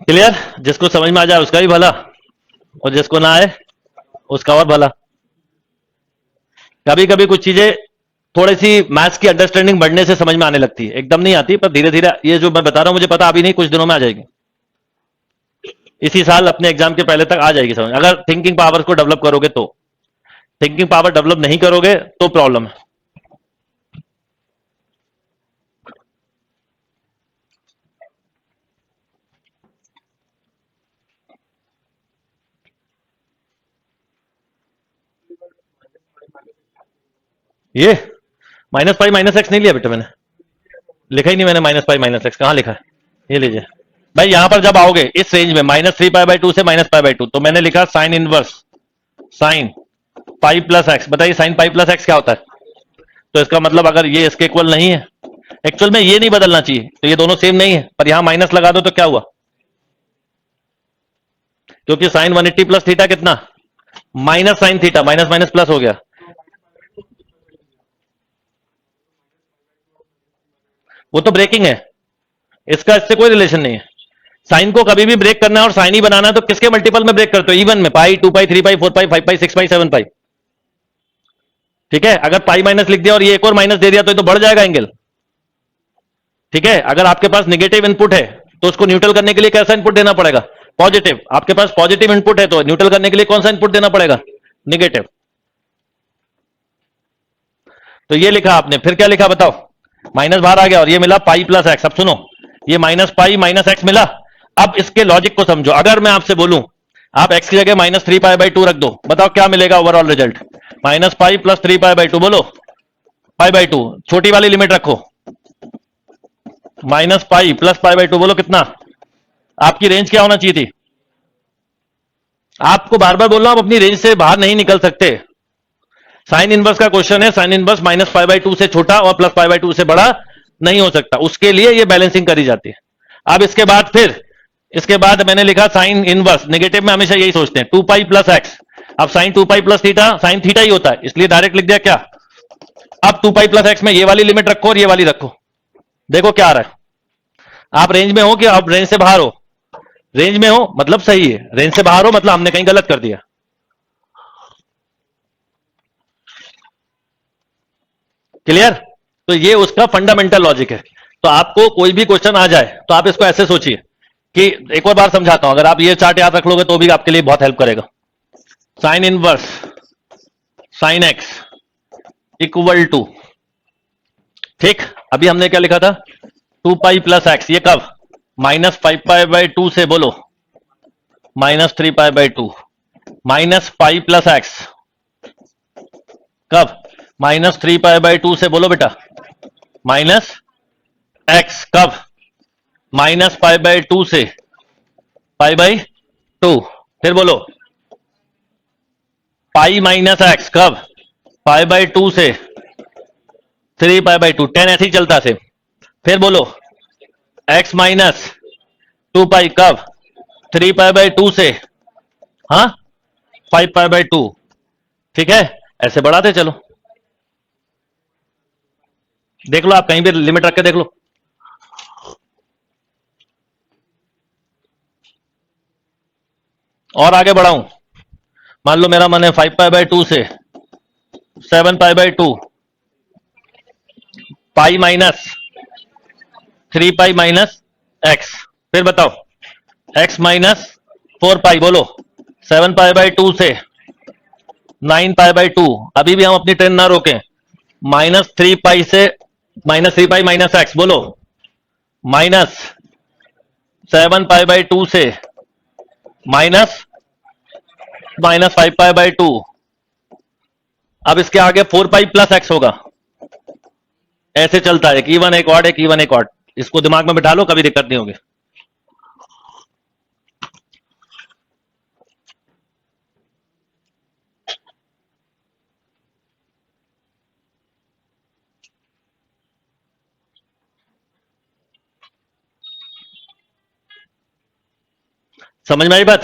क्लियर, जिसको समझ में आ जाए उसका भी भला, और जिसको ना आए उसका और भला। कभी कभी कुछ चीजें थोड़ी सी मैथ्स की अंडरस्टैंडिंग बढ़ने से समझ में आने लगती है, एकदम नहीं आती, पर धीरे धीरे, ये जो मैं बता रहा हूं मुझे पता अभी नहीं, कुछ दिनों में आ जाएगी, इसी साल अपने एग्जाम के पहले तक आ जाएगी समझ, अगर थिंकिंग पावर को डेवलप करोगे तो। थिंकिंग पावर डेवलप नहीं करोगे तो प्रॉब्लम है। ये माइनस पाई माइनस एक्स नहीं लिया बेटा मैंने, लिखा ही नहीं मैंने, माइनस पाई माइनस एक्स कहां लिखा है, ये लीजिए भाई। यहां पर जब आओगे इस रेंज में -3 पाई बाई 2 से -पाई बाई 2, तो मैंने लिखा sign inverse sine pi plus x, बताइए साइन पाई प्लस एक्स क्या होता है, तो इसका मतलब अगर ये इसके इक्वल नहीं है, एक्चुअल में ये नहीं बदलना चाहिए, तो ये दोनों सेम नहीं है, पर यहां माइनस लगा दो तो क्या हुआ, क्योंकि साइन 180 प्लस थीटा कितना, minus sine theta, minus minus plus हो गया, वो तो ब्रेकिंग है, इसका इससे कोई रिलेशन नहीं है। साइन को कभी भी ब्रेक करना है और साइन ही बनाना है तो किसके मल्टीपल में ब्रेक करते हो, इवन में, पाई 2 पाई 3 पाई 4 पाई 5 पाई 6 पाई 7 पाई, ठीक है। अगर पाई माइनस लिख दिया और ये एक और माइनस दे दिया तो ये तो बढ़ जाएगा एंगल, ठीक है। अगर आपके पास निगेटिव इनपुट है तो उसको न्यूट्रल करने के लिए कैसा इनपुट देना पड़ेगा, पॉजिटिव। आपके पास पॉजिटिव इनपुट है तो न्यूट्रल करने के लिए कौन सा इनपुट देना पड़ेगा, निगेटिव। तो ये लिखा आपने, फिर क्या लिखा बताओ, माइनस बाहर आ गया और ये मिला पाई प्लस एक्स। अब सुनो, ये माइनस पाई माइनस एक्स मिला, अब इसके लॉजिक को समझो। अगर मैं आपसे बोलूं आप एक्स की जगह -3 पाई बाई 2 रख दो, बताओ क्या मिलेगा overall result, -pi plus 3 pi by 2, बोलो पाई बाई 2, छोटी वाली लिमिट रखो, -पाई प्लस पाई बाई 2, बोलो कितना, आपकी रेंज क्या होना चाहिए थी, आपको बार बार बोल रहा हूं, आप अपनी रेंज से बाहर नहीं निकल सकते। साइन इनवर्स का क्वेश्चन है, साइन इनवर्स -पाई बाई 2 से छोटा और +पाई बाई 2 से बड़ा नहीं हो सकता, उसके लिए ये बैलेंसिंग करी जाती है। अब इसके बाद फिर, इसके बाद मैंने लिखा साइन इनवर्स, नेगेटिव में हमेशा यही सोचते हैं, 2 पाई प्लस एक्स। अब sine 2 pi plus theta, sine theta ही होता है, इसलिए डायरेक्ट लिख दिया क्या। अब 2 पाई प्लस एक्स में ये वाली लिमिट रखो और ये वाली रखो, देखो क्या आ रहा है। आप रेंज में हो कि आप रेंज से बाहर हो, रेंज में हो मतलब सही है, रेंज से बाहर हो मतलब हमने कहीं गलत कर दिया। क्लियर, तो ये उसका फंडामेंटल लॉजिक है तो आपको कोई भी क्वेश्चन आ जाए तो आप इसको ऐसे सोचिए कि एक और बार समझाता हूं, अगर आप ये चार्ट याद रख लोगे तो भी आपके लिए बहुत हेल्प करेगा। Sine inverse sine x equal to, ठीक, अभी हमने क्या लिखा था, 2 पाई प्लस एक्स, ये कब, माइनस 5 पाई बाई 2 से, बोलो, minus 3 pi by 2, minus pi plus x कब, माइनस 3 पाई बाई 2 से, बोलो बेटा, माइनस एक्स कब, माइनस पाई बाई 2 से पाई बाई 2, फिर बोलो पाई माइनस एक्स कब, पाई बाई 2 से 3 पाई बाई 2, 10 ऐसे ही चलता से, फिर बोलो एक्स माइनस 2 पाई कब, 3 पाई बाई 2 से, हाँ, 5 पाई बाई 2, ठीक है, ऐसे बढ़ाते चलो, देख लो आप कहीं भी लिमिट रख के देख लो। और आगे बढ़ाऊं, मान लो मेरा मन है 5 पाई बाई 2 से 7 pi by 2, pi minus 3 pi minus x, फिर बताओ एक्स माइनस 4 पाई, बोलो 7 पाई बाई 2 से 9 पाई बाई 2, अभी भी हम अपनी ट्रेन ना रोकें, माइनस 3 पाई से माइनस 3 पाई माइनस एक्स, बोलो माइनस 7 पाई बाई 2 से माइनस 5 पाई बाई 2, अब इसके आगे 4 पाई प्लस एक्स होगा, ऐसे चलता है, एक इवन एक ऑड, एक इवन एक ऑड, इसको दिमाग में बिठा लो, कभी दिक्कत नहीं होगी। समझ में आई बात?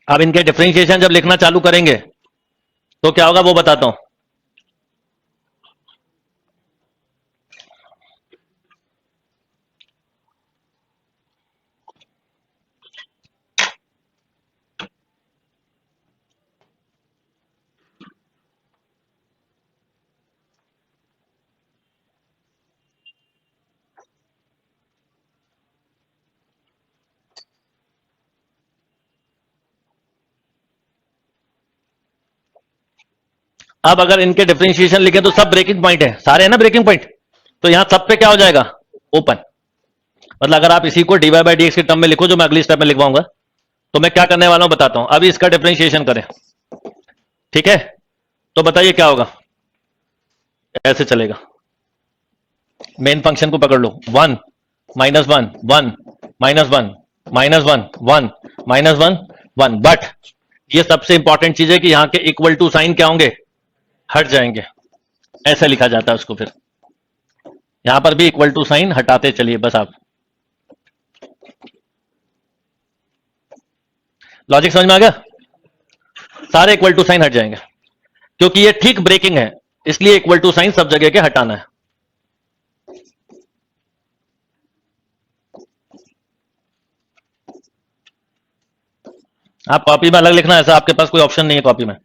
अब इनके डिफरेंशिएशन जब लिखना चालू करेंगे तो क्या होगा वो बताता हूं। अब अगर इनके डिफरेंशिएशन लिखे तो सब ब्रेकिंग पॉइंट है, सारे है ना ब्रेकिंग पॉइंट, तो यहां सब पे क्या हो जाएगा, ओपन। मतलब अगर आप इसी को dy बाई डी एक्स के टर्म में लिखो जो मैं अगली स्टेप में लिखवाऊंगा, तो मैं क्या करने वाला हूं बताता हूं। अभी इसका डिफरेंशिएशन करें, ठीक है, तो बताइए क्या होगा, ऐसे चलेगा, मेन फंक्शन को पकड़ लो, 1 minus 1 1 minus 1 minus 1 1 minus 1 1, but ये सबसे इंपॉर्टेंट चीज है कि यहां के इक्वल टू साइन क्या होंगे, हट जाएंगे, ऐसा लिखा जाता है उसको, फिर यहां पर भी इक्वल टू साइन हटाते चलिए बस आप। लॉजिक समझ में आ गया? सारे इक्वल टू साइन हट जाएंगे क्योंकि ये ठीक ब्रेकिंग है, इसलिए इक्वल टू साइन सब जगह के हटाना है। आप कॉपी में अलग लिखना, ऐसा आपके पास कोई ऑप्शन नहीं है कॉपी में।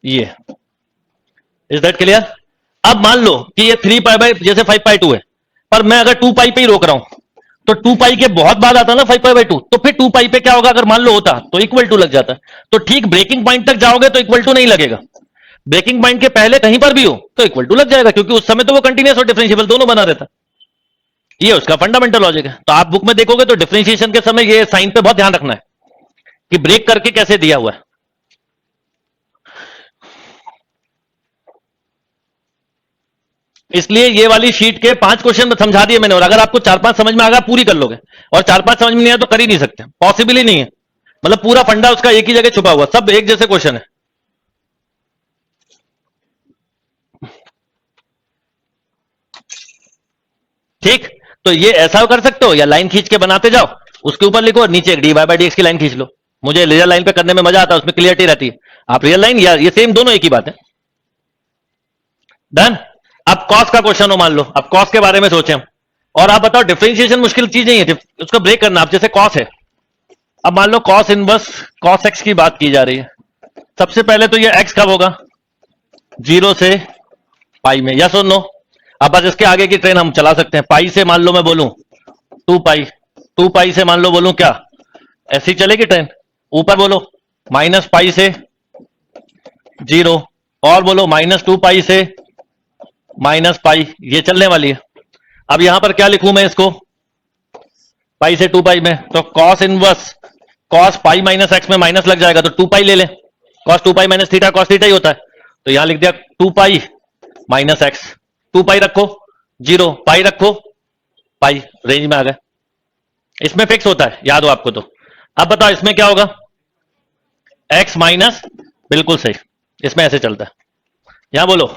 ये इज दैट क्लियर? अब मान लो कि ये 3 पाई बाई जैसे 5 पाई 2 है, पर मैं अगर 2 पाई पे ही रोक रहा हूं, तो 2 पाई के बहुत बाद आता ना 5 पाई बाई 2, तो फिर 2 पाई पे क्या होगा, अगर मान लो होता तो इक्वल टू लग जाता। तो ठीक ब्रेकिंग पॉइंट तक जाओगे तो इक्वल टू नहीं लगेगा, ब्रेकिंग पॉइंट के पहले कहीं पर भी हो तो इक्वल टू लग जाएगा, क्योंकि उस समय तो वो कंटिन्यूस और डिफरेंशिएबल दोनों बना रहता। ये उसका फंडामेंटल लॉजिक है। तो आप बुक में देखोगे तो डिफरेंशिएशन के समय ये साइन पे बहुत ध्यान रखना है कि ब्रेक करके कैसे दिया हुआ है। इसलिए ये वाली शीट के 5 क्वेश्चन समझा दिए मैंने, और अगर आपको 4-5 समझ में आ गया पूरी कर लोगे, और 4-5 समझ में नहीं आया तो कर ही नहीं सकते, पॉसिबल ही नहीं है। मतलब पूरा फंडा उसका एक ही जगह छुपा हुआ, सब एक जैसे क्वेश्चन है। ठीक, तो ये ऐसा कर सकते हो, या लाइन खींच के बनाते जाओ, उसके ऊपर लिखो और नीचे d y by d x की लाइन खींच लो। मुझे रियल लाइन पे करने में मजा आता है, उसमें क्लियरिटी रहती है। आप रियल लाइन या ये सेम दोनों एक ही बात है। डन। अब कॉस का क्वेश्चन हो मान लो, अब कॉस के बारे में सोचें हम, और आप बताओ डिफरेंशिएशन मुश्किल चीज नहीं है, उसको ब्रेक करना। आप जैसे कॉस है, अब मान लो कॉस इनवर्स कॉस एक्स की बात की जा रही है। सबसे पहले तो ये एक्स कब होगा, 0 से पाई में, या सुन लो। अब बस इसके आगे की ट्रेन हम चला सकते हैं। पाई से मान लो मैं बोलूं 2 पाई, 2 पाई से मान लो बोलूं क्या, ऐसी चलेगी ट्रेन। ऊपर बोलो -पाई से 0, और बोलो -2 पाई से -पाई, ये चलने वाली है। अब यहां पर क्या लिखूं मैं इसको, पाई से 2 पाई में, तो cos inverse cos pi minus X में माइनस लग जाएगा, तो 2 पाई ले लें। Cos 2 pi minus theta cos theta ही होता है, तो यहां लिख दिया 2 पाई माइनस एक्स। 2 पाई रखो 0, पाई रखो पाई, रेंज में आ गए। इसमें फिक्स होता है, याद हो आपको तो। अब बताओ इसमें क्या होगा, एक्स माइनस, बिल्कुल सही, इसमें ऐसे चलता है। यहां बोलो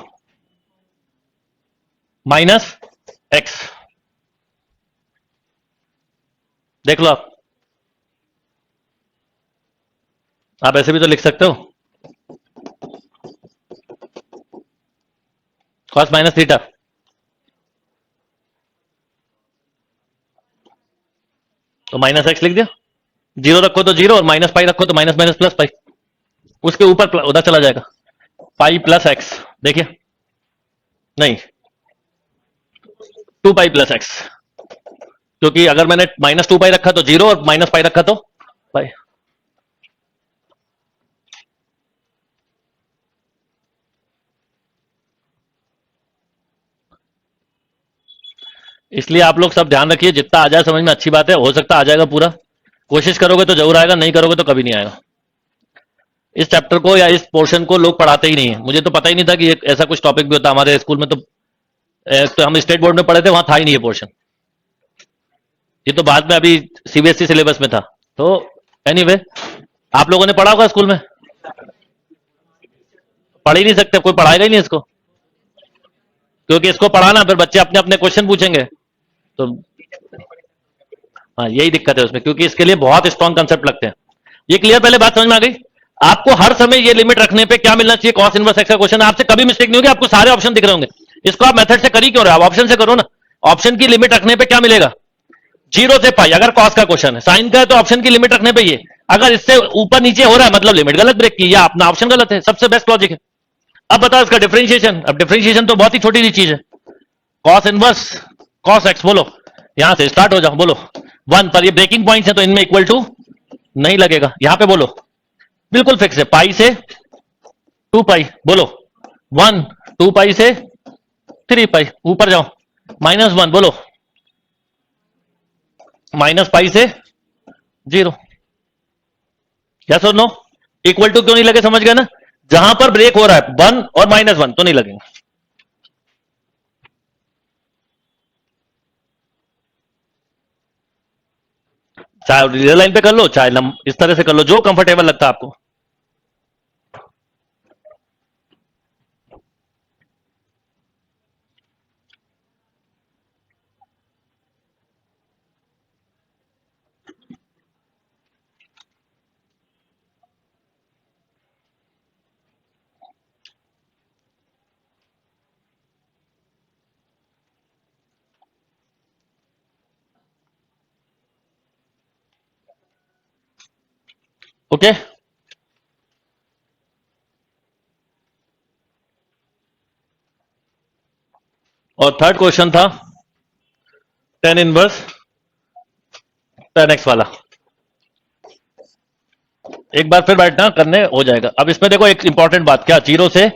माइनस एक्स, देख लो आप ऐसे भी तो लिख सकते हो, कॉस माइनस थीटा, तो माइनस एक्स लिख दिया। 0 रखो तो 0, और -पाई रखो तो माइनस माइनस प्लस पाई, उसके ऊपर उधर चला जाएगा, पाई प्लस एक्स। देखिए नहीं, 2 पाई प्लस एक्स, क्योंकि अगर मैंने -2 पाई रखा तो 0, और -पाई रखा तो पाई। इसलिए आप लोग सब ध्यान रखिए, जितना आ जाए समझ में अच्छी बात है, हो सकता आ जाएगा पूरा, कोशिश करोगे तो जरूर आएगा, नहीं करोगे तो कभी नहीं आएगा। इस चैप्टर को या इस पोर्शन को लोग पढ़ाते ही नहीं है, मुझे तो पता ही नहीं था कि ऐसा कुछ टॉपिक भी होता है हमारे स्कूल में। तो हम स्टेट बोर्ड में पढ़े थे, वहां था ही नहीं ये पोर्शन, ये तो बाद में अभी सीबीएसई सिलेबस में था। तो एनीवे आप लोगों ने पढ़ा होगा स्कूल में, पढ़ ही नहीं सकते, कोई पढ़ाएगा ही नहीं इसको, क्योंकि इसको पढ़ाना फिर बच्चे अपने अपने क्वेश्चन पूछेंगे, तो हाँ यही दिक्कत है उसमें, क्योंकि इसके लिए बहुत स्ट्रॉन्ग कंसेप्ट लगते हैं। ये क्लियर, पहले बात समझ में आ गई आपको। हर समय ये लिमिट रखने पे क्या मिलना चाहिए, कॉस इनवर्स एक्स का क्वेश्चन आपसे कभी मिस्टेक नहीं होगी, आपको सारे ऑप्शन दिख रहे होंगे। इसको आप मेथड से करी क्यों रहे हो, आप ऑप्शन से करो ना। ऑप्शन की लिमिट रखने पे क्या मिलेगा, 0 से पाई, अगर कॉस का क्वेश्चन है, साइन का है तो ऑप्शन की लिमिट रखने पे ये, अगर इससे ऊपर नीचे हो रहा है मतलब लिमिट गलत ब्रेक की, या अपना ऑप्शन गलत है, सबसे बेस्ट लॉजिक है। अब बताओ इसका डिफरेंशिएशन, अब डिफरेंशिएशन तो बहुत ही छोटी सी चीज है, कॉस इनवर्स कॉस एक्स, बोलो यहां से स्टार्ट हो जाओ, बोलो 1 पर, ये ब्रेकिंग पॉइंट है तो इनमें इक्वल टू नहीं लगेगा, यहां पे बोलो बिल्कुल फिक्स है, पाई से 2 पाई, बोलो 1, 2 पाई से 3 पाई, ऊपर जाओ -1, बोलो -पाई से 0, यस और नो। इक्वल टू क्यों नहीं लगे, समझ गए ना, जहां पर ब्रेक हो रहा है 1 और -1 तो नहीं लगेंगे। चाहे रियल लाइन पे कर लो, चाहे इस तरह से कर लो, जो कंफर्टेबल लगता है आपको। ओके, और थर्ड क्वेश्चन था टेन इनवर्स 10x वाला। एक बार फिर बैठना करने हो जाएगा। अब इसमें देखो एक इंपॉर्टेंट बात, क्या 0 से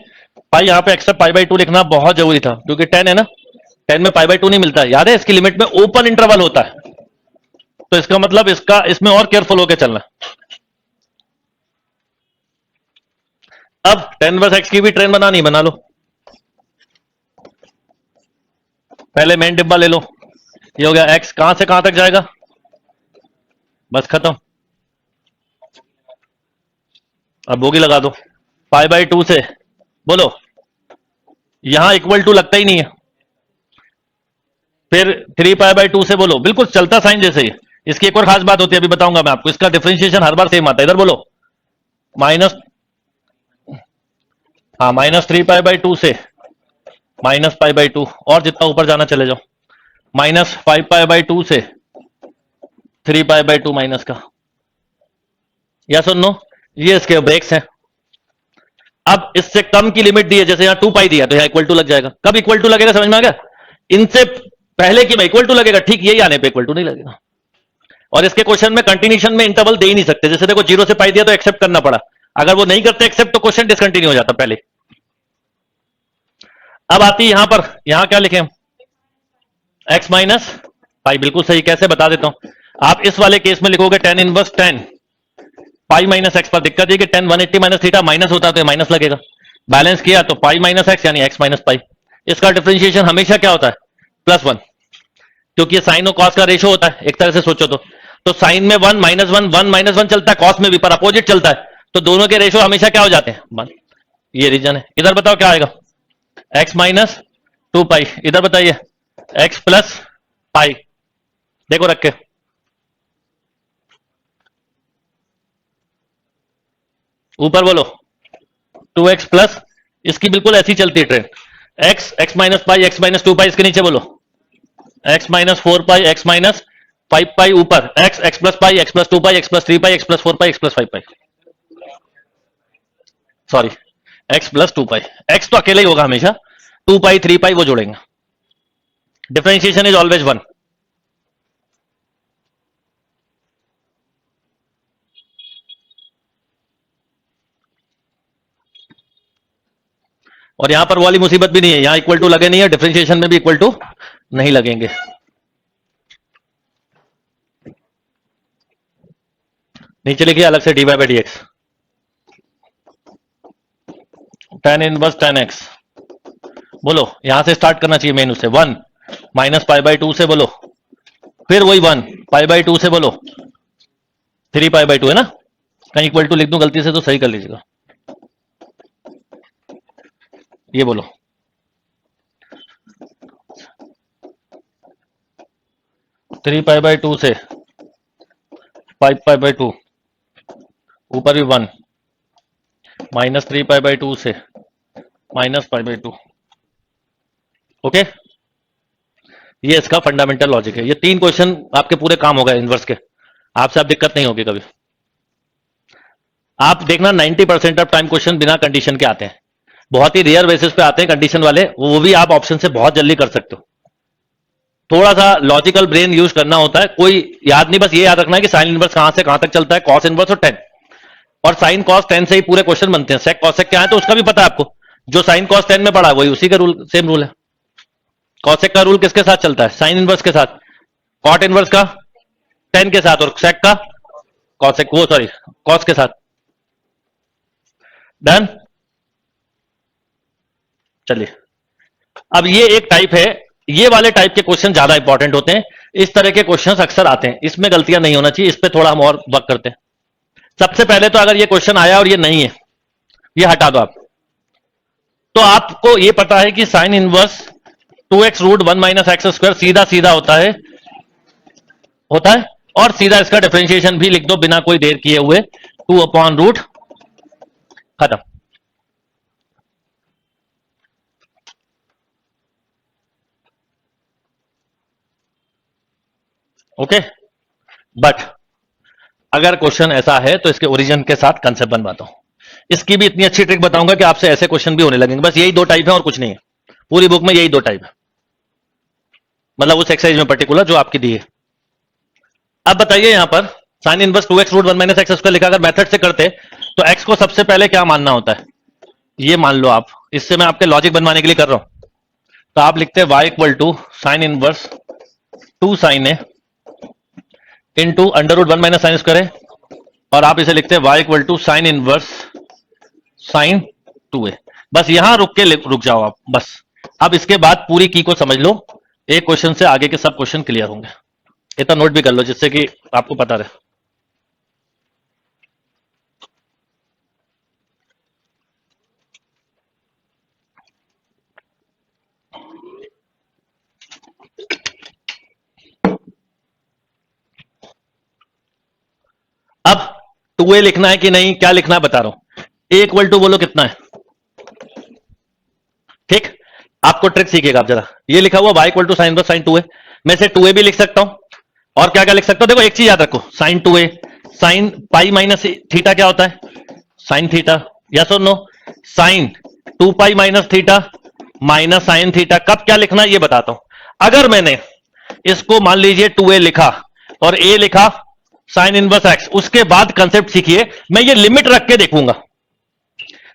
पाई, यहाँ पे एक्स्ट्रा पाई/2 लिखना बहुत जरूरी था, क्योंकि 10 है ना, 10 में पाई/2 नहीं मिलता है, याद है, इसकी लिमिट में ओपन इंटरवल होता है, तो इसका मतलब इसका इसमें और केयरफुल होकर चलना। अब 10 वर्स एक्स की भी ट्रेन बनानी, बना लो। पहले मेन डिब्बा ले लो, ये हो गया एक्स, कहां से कहां तक जाएगा, बस खत्म। अब बोगी लगा दो, पाई/2 से बोलो, यहां इक्वल टू लगता ही नहीं है, फिर 3 पाई/2 से बोलो, बिल्कुल चलता साइन जैसे ही। इसकी एक और खास बात होती है, अभी बताऊंगा मैं आपको, इसका डिफरेंशिएशन हर बार सेम आता है। इधर बोलो माइनस, हाँ -3 पाई/2 से -पाई/2, और जितना ऊपर जाना चले जाओ, -5 पाई/2 से 3 पाई/2 माइनस का, या सुन नो, ये इसके ब्रेक्स हैं। अब इससे कम की लिमिट दी है, जैसे यहां 2 पाई दिया तो यहां इक्वल टू लग जाएगा। कब इक्वल टू लगेगा समझ में आ गया? इनसे पहले की में इक्वल टू लगेगा, ठीक यही आने पे इक्वल टू नहीं लगेगा। और इसके क्वेश्चन में कंटिन्यूशन में इंटरवल दे ही नहीं सकते, जैसे देखो 0 से पाई दिया तो एक्सेप्ट करना पड़ा, अगर वो नहीं करते एक्सेप्ट तो क्वेश्चन डिसकंटिन्यू हो जाता पहले। अब आती है यहां पर, यहां क्या लिखे x माइनस पाई, बिल्कुल सही, कैसे बता देता हूं। आप इस वाले केस में लिखोगे tan इनवर्स 10 पाई माइनस एक्स, पर दिक्कत है कि 10 180 माइनस थीटा माइनस होता है तो माइनस लगेगा, बैलेंस किया तो पाई माइनस एक्स यानी एक्स माइनस पाई। इसका डिफरेंशिएशन हमेशा क्या होता है? +1, क्योंकि ये साइन और कॉस का रेशो होता है एक तरह से सोचो तो साइन में 1 -1 1 -1 चलता है, कॉस में भी पर अपोजिट चलता है, तो दोनों के रेशो हमेशा क्या हो जाते हैं 1। ये रीजन है। इधर बताओ क्या आएगा? x माइनस 2 पाई, इधर बताइए x प्लस पाई, देखो रख के, ऊपर बोलो 2x प्लस, इसकी बिल्कुल ऐसी चलती है train, x minus pi x minus 2 पाई, इसके नीचे बोलो x माइनस 4 पाई x माइनस 5 पाई, ऊपर x plus pi x plus 2 पाई x प्लस 3 पाई x प्लस 4 पाई x प्लस 5 पाई, सॉरी x प्लस 2 पाई, x तो अकेले ही होगा हमेशा, 2 पाई 3 पाई वो जोड़ेंगे। Differentiation is always 1। और यहां पर वो वाली मुसीबत भी नहीं है, यहां इक्वल टू लगे नहीं है, डिफरेंशिएशन में भी इक्वल टू नहीं लगेंगे। नीचे लिखिए अलग से dy by d x, tan inverse tan x, बोलो यहां से स्टार्ट करना चाहिए मेनू से, 1 माइनस पाई बाई 2 से बोलो, फिर वही 1 पाई बाई 2 से बोलो, 3 पाई बाई 2 है ना, कहीं इक्वल टू लिख दूं गलती से तो सही कर लीजिएगा। ये बोलो 3 पाई बाई 2 से 5 पाई बाई 2, ऊपर भी 1 माइनस 3 पाई बाई 2 से माइनस पाई बाई 2। ओके, ये इसका फंडामेंटल लॉजिक है। ये 3 क्वेश्चन आपके पूरे काम हो गए इनवर्स के, आपसे अब दिक्कत नहीं होगी कभी। आप देखना 90% ऑफ टाइम क्वेश्चन बिना कंडीशन के आते हैं, बहुत ही रेयर बेसिस पे आते हैं कंडीशन वाले, वो भी आप ऑप्शन से बहुत जल्दी कर सकते हो। थोड़ा सा लॉजिकल ब्रेन यूज करना होता है, कोई याद नहीं, बस ये याद रखना है कि साइन इनवर्स कहां से कहां तक चलता है, कॉस इनवर्स और टेन, और साइन कॉस टेन से ही पूरे क्वेश्चन बनते हैं। सेक कॉसेक क्या है तो उसका भी पता है आपको, जो साइन कॉस टेन में पढ़ा वही उसी का रूल, सेम रूल है। कॉसेक का रूल किसके साथ चलता है? साइन इनवर्स के साथ, कॉट इनवर्स का टेन के साथ, और सेक का कॉसेक वो सॉरी कॉस के साथ। डन, चलिए अब ये एक टाइप है, ये वाले टाइप के क्वेश्चन ज्यादा इंपॉर्टेंट होते हैं, इस तरह के क्वेश्चन अक्सर आते हैं, इसमें गलतियां नहीं होना चाहिए, इस पे थोड़ा हम और वर्क करते हैं। सबसे पहले तो अगर ये क्वेश्चन आया और ये नहीं है, ये हटा दो आप, तो आपको ये पता है कि sine inverse 2x root 1 minus x square सीधा सीधा होता है, और सीधा इसका डिफरेंशिएशन भी लिख दो बिना कोई देर किए हुए, 2 अपॉन रूट, खत्म। ओके, बट अगर क्वेश्चन ऐसा है तो इसके ओरिजिन के साथ कंसेप्ट बनवाता हूं, इसकी भी इतनी अच्छी ट्रिक बताऊंगा कि आपसे ऐसे क्वेश्चन भी होने लगेंगे। बस यही 2 टाइप है और कुछ नहीं है, पूरी बुक में यही 2 टाइप है, मतलब उस एक्सरसाइज में पर्टिकुलर जो आपकी दी है। अब बताइए यहां पर sine inverse 2x root 1 minus x square लिखा, अगर मेथड से करते तो x को सबसे पहले क्या मानना होता है, ये मान लो आप, इससे मैं आपके लॉजिक बनवाने के लिए कर रहा हूं। तो आप लिखते हैं y equal to sine inverse 2 sine a into under root 1 minus sine square है, और आप इसे लिखते हैं y equal to sine inverse sine 2a। बस यहां रुक जाओ आप बस। अब इसके बाद पूरी की को समझ लो, एक क्वेश्चन से आगे के सब क्वेश्चन क्लियर होंगे। इतना नोट भी कर लो जिससे कि आपको पता रहे। अब 2a लिखना है कि नहीं, क्या लिखना है बता रहा हूं। a इक्वल टू बोलो कितना है, ठीक, आपको ट्रिक सीखेगा आप जरा। ये लिखा हुआ y equal to sine inverse sine 2a, मैं से 2a भी लिख सकता हूं, और क्या क्या लिख सकता हूं, देखो एक चीज याद रखो, sine 2a sine pi minus theta क्या होता है? Sine theta. यस और no? Sine 2 pi minus theta minus sine theta. कब क्या लिखना है ये बताता हूं। अगर मैंने इसको मान लीजिए 2a लिखा और a लिखा साइन इनवर्स एक्स, उसके बाद कंसेप्ट सीखिए, मैं ये लिमिट रख के देखूंगा।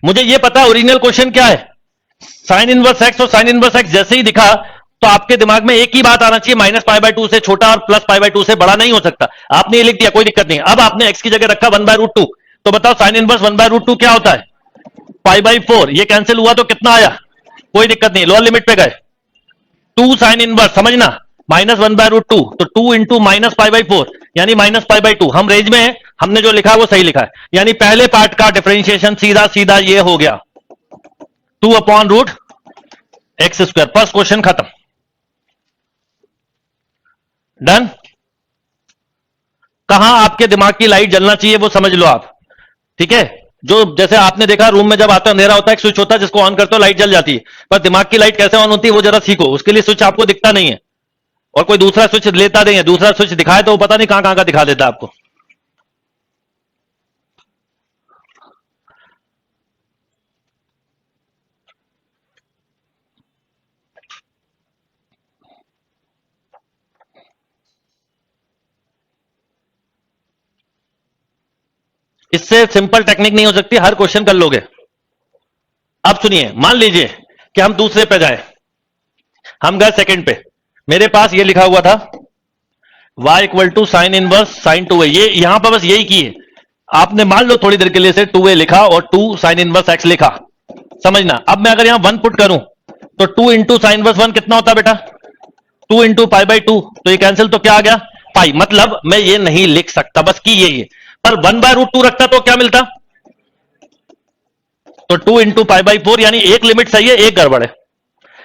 मुझे ये पता है ओरिजिनल क्वेश्चन क्या है, साइन इनवर्स एक्स, और साइन इनवर्स एक्स जैसे ही दिखा तो आपके दिमाग में एक ही बात आना चाहिए, माइनस पाई बाय 2 से छोटा और प्लस पाई बाय 2 से बड़ा नहीं हो सकता। आपने ये लिख दिया, कोई दिक्कत नहीं। अब आपने एक्स की जगह रखा 1/√2, तो बताओ साइन इनवर्स 1/√2 क्या होता है? पाई/4। ये कैंसिल हुआ तो कितना आया? कोई दिक्कत नहीं, लोअर लिमिट पे गए। 2 साइन इनवर्स, समझना, -1/√2, तो 2 इंटू माइनस पाई/4 यानी -पाई/2। हम रेंज में हैं, हमने जो लिखा है वो सही लिखा है। यानी पहले पार्ट का डिफरेंशिएशन सीधा सीधा ये हो गया, 2/√x²। फर्स्ट क्वेश्चन खत्म। डन। कहां आपके दिमाग की लाइट जलना चाहिए वो समझ लो आप, ठीक है? जो जैसे आपने देखा रूम में जब आता अंधेरा होता है, एक स्विच होता है जिसको ऑन करते हो लाइट जल जाती है, पर दिमाग की लाइट कैसे ऑन होती है वो जरा सीखो। उसके लिए स्विच आपको दिखता नहीं है और कोई दूसरा स्विच लेता नहीं है, दूसरा स्विच दिखाए तो वो पता नहीं कहां कहां का दिखा देता है आपको। इससे सिंपल टेक्निक नहीं हो सकती, हर क्वेश्चन कर लोगे। अब सुनिए, मान लीजिए कि हम दूसरे पे जाए, हम गए सेकंड पे। मेरे पास ये लिखा हुआ था y equal to sine inverse sine 2a। ये यहां पर बस यही की है आपने, मान लो थोड़ी देर के लिए से 2a लिखा और 2 साइन इनवर्स x लिखा, समझना। अब मैं अगर यहां 1 पुट करूं तो 2 इंटू साइन इनवर्स 1 कितना होता है बेटा? 2 इंटू पाई/2, तो ये कैंसिल, तो क्या आ गया? पाई। मतलब मैं ये नहीं लिख सकता, बस की यही है। पर 1/√2 रखता तो क्या मिलता? तो 2 इंटू पाई/4, यानी एक लिमिट सही है, एक गड़बड़ है।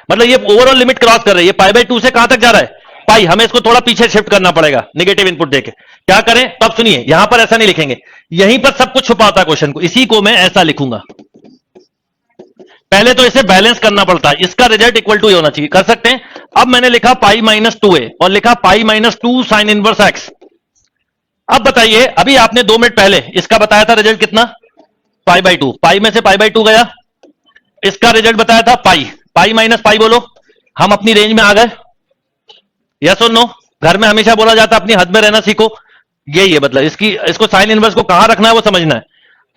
मतलब ये ओवरऑल लिमिट क्रॉस कर रही है। पाई/2 से कहां तक जा रहा है? पाई। हमें इसको थोड़ा पीछे शिफ्ट करना पड़ेगा, नेगेटिव इनपुट देके। क्या करें? तब सुनिए, यहां पर ऐसा नहीं लिखेंगे, यहीं पर सब कुछ छुपा होता है क्वेश्चन को। इसी को मैं ऐसा लिखूंगा। पहले तो इसे बैलेंस करना पड़ता है, इसका रिजल्ट इक्वल टू होना चाहिए। कर सकते हैं। अब मैंने लिखा पाई-2a और लिखा पाई-2 साइन इनवर्स एक्स। अब बताइए, अभी आपने 2 मिनट पहले इसका बताया था रिजल्ट कितना? पाई/2। पाई में से पाई/2 गया, इसका रिजल्ट बताया था पाई। पाई माइनस पाई बोलो, हम अपनी रेंज में आ गए। यस और नो? घर में हमेशा बोला जाता है अपनी हद में रहना सीखो, यही है मतलब। इसको साइन इनवर्स को कहां रखना है वो समझना है।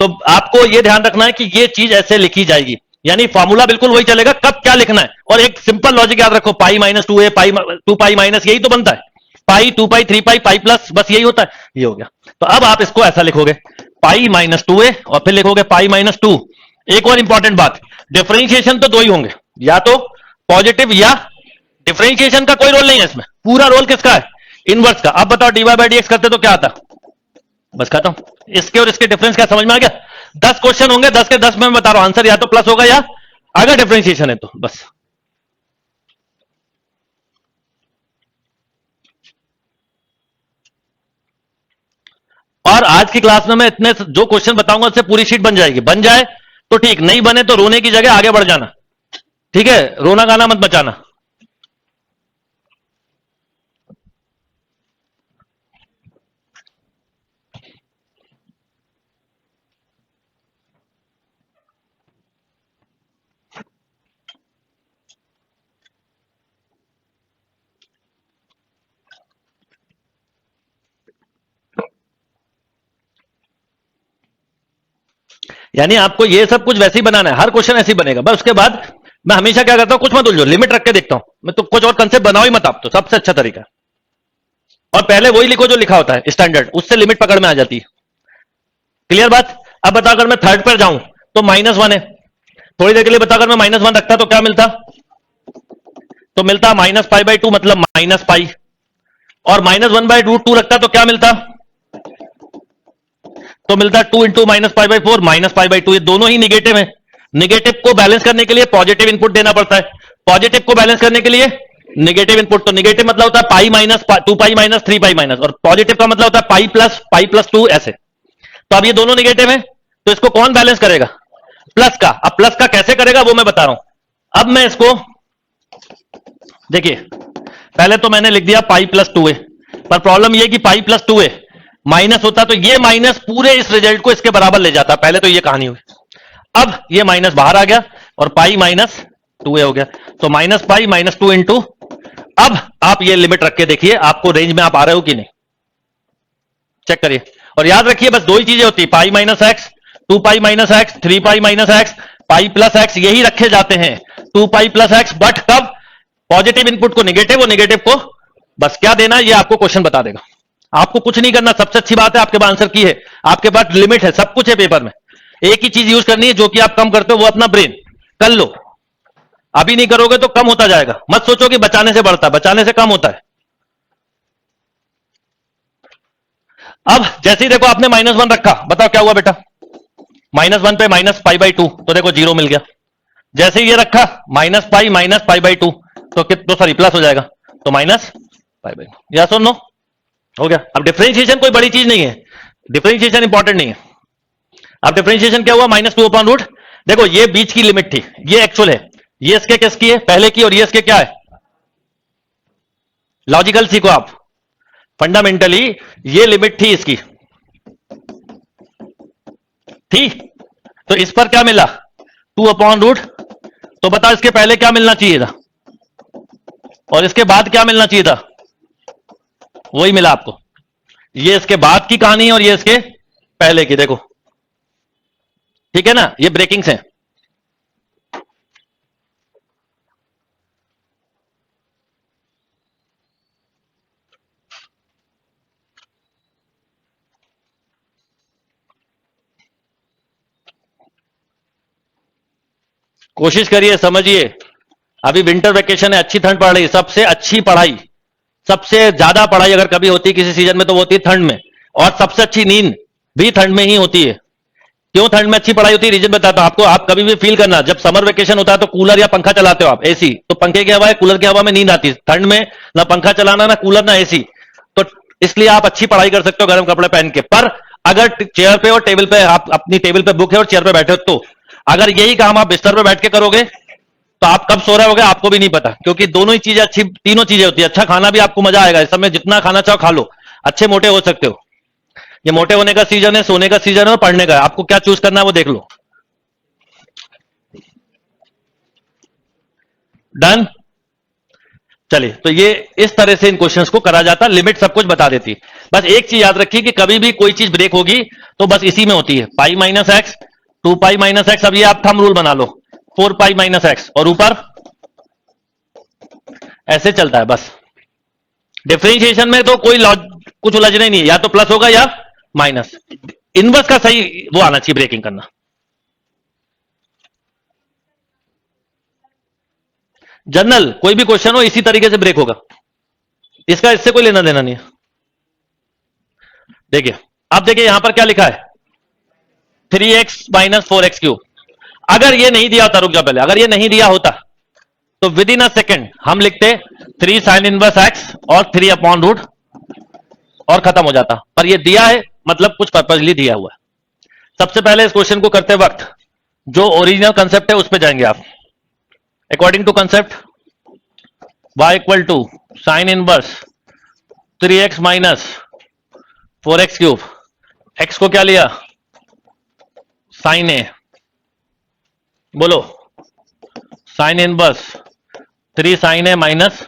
तो आपको यह ध्यान रखना है कि यह चीज ऐसे लिखी जाएगी, यानी फॉर्मूला बिल्कुल वही चलेगा, कब क्या लिखना है। और एक सिंपल लॉजिक याद रखो, पाई-2a, पाई 2 पाई माइनस, यही तो बनता है। पाई 2 पाई 3 पाई पाई प्लस, बस यही होता है। ये हो गया। तो अब आप इसको ऐसा लिखोगे, पाई-2a और फिर लिखोगे पाई-2। एक और इंपॉर्टेंट बात, डिफरेंशिएशन तो दो ही होंगे, या तो पॉजिटिव या डिफरेंशिएशन का कोई रोल नहीं है इसमें, पूरा रोल किसका है? इनवर्स का। अब बताओ dy/dx करते तो क्या आता? बस खत्म। इसके और इसके डिफरेंस क्या समझ में आ गया? 10 क्वेश्चन होंगे, 10 के 10 में मैं बता रहा हूं आंसर या तो प्लस होगा या अगर डिफरेंशिएशन है तो बस। और आज की क्लास में मैं इतने जो क्वेश्चन बताऊंगा उससे पूरी शीट बन जाएगी। बन जाए तो ठीक, नहीं बने तो रोने की जगह आगे बढ़ जाना, ठीक है? रोना गाना मत बचाना। यानी आपको ये सब कुछ वैसे ही बनाना है, हर क्वेश्चन ऐसे ही बनेगा। बस उसके बाद मैं हमेशा क्या करता हूं, कुछ मत उलझो, लिमिट रख के देखता हूं मैं तो, कुछ और कंसेप्ट बनाओ ही मत आप, तो सबसे अच्छा तरीका। और पहले वही लिखो जो लिखा होता है स्टैंडर्ड, उससे लिमिट पकड़ में आ जाती है। क्लियर बात? अब बता, अगर मैं थर्ड पर जाऊं तो -1 है, थोड़ी देर के लिए बता, अगर मैं -1 रखता तो क्या मिलता? तो मिलता -पाई/2, मतलब माइनस पाई। और -1/√2 रखता तो क्या मिलता? तो मिलता 2 इंटू माइनस पाई/4 -पाई/2। ये दोनों ही निगेटिव है। निगेटिव को बैलेंस करने के लिए पॉजिटिव इनपुट देना पड़ता है, पॉजिटिव को बैलेंस करने के लिए निगेटिव इनपुट। तो निगेटिव मतलब होता है pi minus 2 pi minus 3 pi minus, और पॉजिटिव का मतलब होता है पाई प्लस 2, ऐसे। तो अब ये दोनों निगेटिव है, तो इसको कौन बैलेंस करेगा? प्लस का। अब प्लस का कैसे करेगा वो मैं बता रहा हूं। अब मैं इसको देखिए, पहले तो मैंने लिख दिया पाई+2a, पर प्रॉब्लम ये कि पाई+2a माइनस होता तो ये माइनस पूरे इस रिजल्ट को इसके बराबर ले जाता, पहले तो ये कहानी हुई। अब ये माइनस बाहर आ गया और पाई माइनस 2a हो गया, तो माइनस पाई माइनस 2 इंटू, अब आप ये लिमिट रख के देखिए आपको रेंज में आप आ रहे हो कि नहीं, चेक करिए। और याद रखिए बस दो ही चीजें होती है, पाई minus x, 2 pi minus x, 3 पाई माइनस एक्स, पाई प्लस एक्स, यही रखे जाते हैं 2 पाई प्लस एक्स, बट कब पॉजिटिव इनपुट को निगेटिव और निगेटिव को बस क्या देना ये आपको क्वेश्चन बता देगा, आपको कुछ नहीं करना। सबसे अच्छी बात है आपके पास आंसर की है, आपके पास लिमिट है, सब कुछ है पेपर में, एक ही चीज यूज करनी है जो कि आप कम करते हो वो अपना ब्रेन कर लो, अभी नहीं करोगे तो कम होता जाएगा, मत सोचो कि बचाने से बढ़ता है, बचाने से कम होता है। अब जैसे ही देखो आपने -1 रखा, बताओ क्या हुआ बेटा, -1 पे माइनस पाई बाई 2, तो देखो 0 मिल गया। जैसे ही ये रखा माइनस पाई बाई 2, तो सॉरी प्लस हो जाएगा, तो माइनस पाई बाई 2, या सुन नो हो गया। अब डिफरेंशिएशन कोई बड़ी चीज नहीं है, डिफरेंशिएशन इंपॉर्टेंट नहीं है। अब डिफरेंशिएशन क्या हुआ, -2/√, देखो ये बीच की लिमिट थी, ये एक्चुअल है, ये इसके किसकी है पहले की, और ये इसके क्या है, लॉजिकल सीखो आप, फंडामेंटली ये लिमिट थी इसकी, थी, तो इस पर क्या मिला 2/√, तो बताओ इसके पहले क्या मिलना चाहिए था और इसके बाद क्या मिलना चाहिए था, वही मिला आपको। ये इसके बाद की कहानी है और ये इसके पहले की, देखो ठीक है ना, ये ब्रेकिंग्स हैं। कोशिश करिए समझिए, अभी विंटर वेकेशन है, अच्छी ठंड पड़ रही है, सबसे अच्छी पढ़ाई, सबसे ज्यादा पढ़ाई अगर कभी होती है किसी सीजन में तो वो होती है ठंड में, और सबसे अच्छी नींद भी ठंड में ही होती है। क्यों ठंड में अच्छी पढ़ाई होती है, रीजन बताता हूं आपको। आप कभी भी फील करना, जब समर वेकेशन होता है तो कूलर या पंखा चलाते हो आप, एसी, तो पंखे की हवा है कूलर की हवा में नींद आती है, ठंड में ना पंखा चलाना ना कूलर ना एसी, तो इसलिए आप अच्छी पढ़ाई कर सकते हो गर्म कपड़े पहन के। पर अगर चेयर पे और टेबल पे, आप अपनी टेबल पे बुक है और चेयर पे बैठे हो, तो अगर यही काम आप बिस्तर पे बैठ के करोगे तो आप कब सो रहे होगे आपको भी नहीं पता, क्योंकि दोनों ही चीजें अच्छी, तीनों चीजें होती है। अच्छा खाना भी आपको मजा आएगा, इस समय जितना खाना चाहो खा लो, अच्छे मोटे हो सकते हो। ये मोटे होने का सीजन है, सोने का सीजन है और पढ़ने का है, आपको क्या चूज करना है वो देख लो। डन, चलिए, तो ये इस तरह से इन क्वेश्चंस को करा जाता, लिमिट सब कुछ बता देती। बस एक चीज याद रखिए कि कभी भी कोई चीज ब्रेक होगी तो बस इसी में होती है, पाई minus x, 2 pi minus x, अब ये आप थंब रूल बना लो, 4 पाई माइनस एक्स, और ऊपर ऐसे चलता है बस। डिफरेंशिएशन में तो कोई कुछ उलझने नहीं है, या तो प्लस होगा या माइनस, इनवर्स का सही वो आना चाहिए ब्रेकिंग करना। जनरल कोई भी क्वेश्चन हो इसी तरीके से ब्रेक होगा, इसका इससे कोई लेना देना नहीं है। देखिए, अब देखिए यहां पर क्या लिखा है, 3x माइनस 4x3, अगर ये नहीं दिया होता, रुक जाओ पहले, अगर ये नहीं दिया होता तो विद इन अ सेकेंड हम लिखते 3 साइन इनवर्स एक्स और 3/√, और खत्म हो जाता। पर ये दिया है मतलब कुछ पर्पजली दिया हुआ है। सबसे पहले इस क्वेश्चन को करते वक्त जो ओरिजिनल कंसेप्ट है उस पर जाएंगे आप। According to concept, y equal to sine inverse 3x minus 4x3, x को क्या लिया साइन ए, बोलो sine inverse 3 sine a minus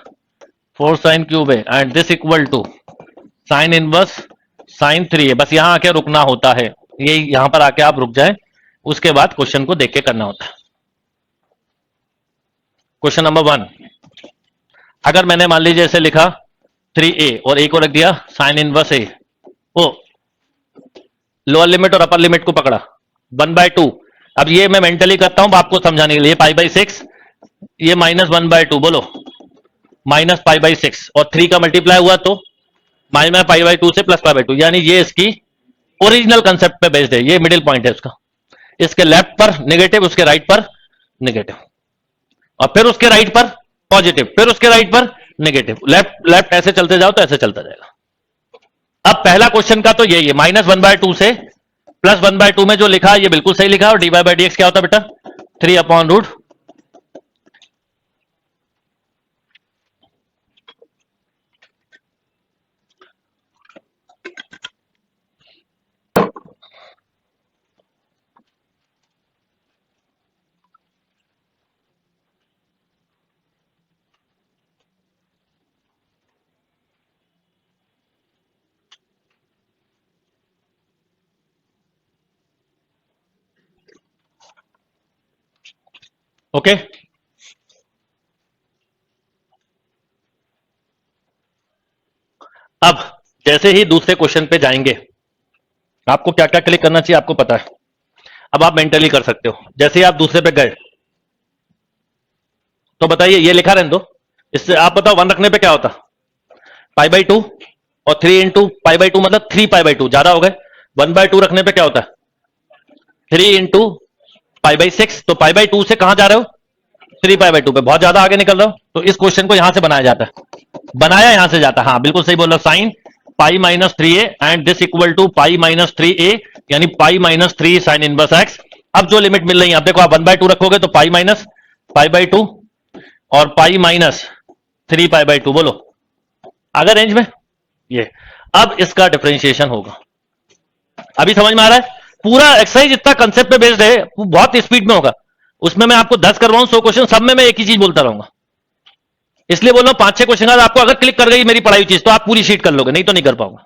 4 sine cube है, and this equal to sine inverse sine 3 है। बस यहां आके रुकना होता है, ये यहां पर आके आप रुक जाए, उसके बाद क्वेश्चन को देख के करना होता है। क्वेश्चन नंबर 1, अगर मैंने मान लीजिए ऐसे लिखा 3a और a को रख दिया साइन इनवर्स ए, ओ लोअर लिमिट और अपर लिमिट को पकड़ा 1/2, अब ये मैं मेंटली करता हूं आपको समझाने के लिए, पाई/6, ये -1/2, बोलो -पाई/6, और 3 का मल्टीप्लाई हुआ तो -पाई/2 से +पाई/2, यानी ये इसकी ओरिजिनल कंसेप्ट पे बेस्ड है, ये मिडिल पॉइंट है उसका, इसके लेफ्ट पर नेगेटिव, उसके राइट पर नेगेटिव, और फिर उसके राइट पर पॉजिटिव, फिर उसके राइट पर नेगेटिव, लेफ्ट लेफ्ट ऐसे चलते जाओ तो ऐसे चलता जाएगा। अब पहला क्वेश्चन का तो यही है, -1/2 से +1/2 में जो लिखा ये बिल्कुल सही लिखा, और dy/dx क्या होता बेटा 3/√, ओके। अब जैसे ही दूसरे क्वेश्चन पे जाएंगे, आपको क्या क्या क्लिक करना चाहिए आपको पता है। अब आप मेंटली कर सकते हो। जैसे ही आप दूसरे पे गए तो बताइए, ये लिखा रहने दो, इससे आप बताओ वन रखने पे क्या होता। पाई बाई टू, और 3 इंटू पाई बाई टू मतलब 3 पाई बाई टू, ज्यादा हो गए। 1/2 रखने पे क्या होता है, 3 इंटू पाई बाई 6, तो पाई बाई टू से कहां जा रहे हो, 3 पाई बाई टू पे, बहुत ज्यादा आगे निकल रहे हो। तो इस क्वेश्चन को यहां से बनाया जाता है, बनाया यहां से जाता है। हाँ बिल्कुल सही बोल रहा, sine pi minus 3a and this equal to pi minus 3a, यानी pi minus 3 sine inverse x. अब जो लिमिट मिल रही है, अब देखो आप 1/2 रखोगे तो pi minus pi by two और pi minus 3 pi by two, बोलो अगर रेंज में ये। अब इसका डिफरेंशिएशन होगा। अभी समझ में आ रहा है, पूरा एक्सरसाइज इतना कंसेप्ट पे बेस्ड है, वो बहुत स्पीड में होगा। उसमें मैं आपको 10 करवाऊं 100 क्वेश्चन, सब में मैं एक ही चीज बोलता रहूंगा। इसलिए बोल रहा हूं 5-6 क्वेश्चन आपको अगर क्लिक कर गई मेरी पढ़ाई चीज, तो आप पूरी शीट कर लोगे, नहीं तो नहीं कर पाओगे।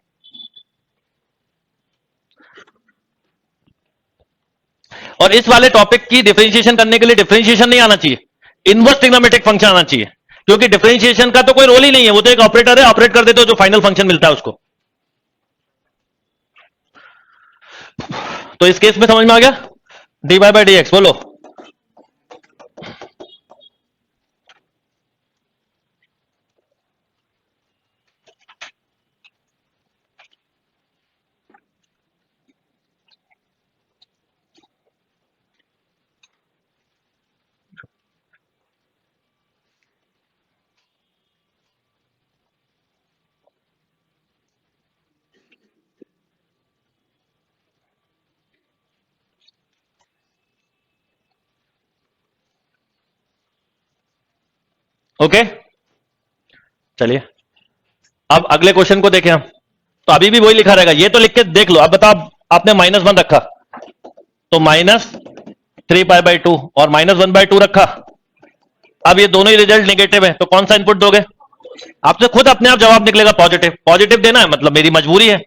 और इस वाले टॉपिक की डिफरेंशिएशन करने के लिए डिफरेंशिएशन नहीं आना चाहिए, इनवर्स ट्रिग्नोमेट्रिक फंक्शन आना चाहिए। क्योंकि डिफरेंशिएशन का तो कोई रोल ही नहीं है, वो तो एक ऑपरेटर है, ऑपरेट कर देते हो जो फाइनल फंक्शन मिलता है उसको। तो इस केस में समझ में आ गया, d y by d x, बोलो। ओके, चलिए अब अगले क्वेश्चन को देखें हम। तो अभी भी वही लिखा रहेगा, ये तो लिख के देख लो। अब बताओ, आपने -1 रखा तो -3 पाई बाई टू और -1/2 रखा। अब ये दोनों ही रिजल्ट नेगेटिव है, तो कौन सा इनपुट दोगे। आपसे खुद अपने आप जवाब निकलेगा पॉजिटिव। पॉजिटिव देना है मतलब मेरी मजबूरी है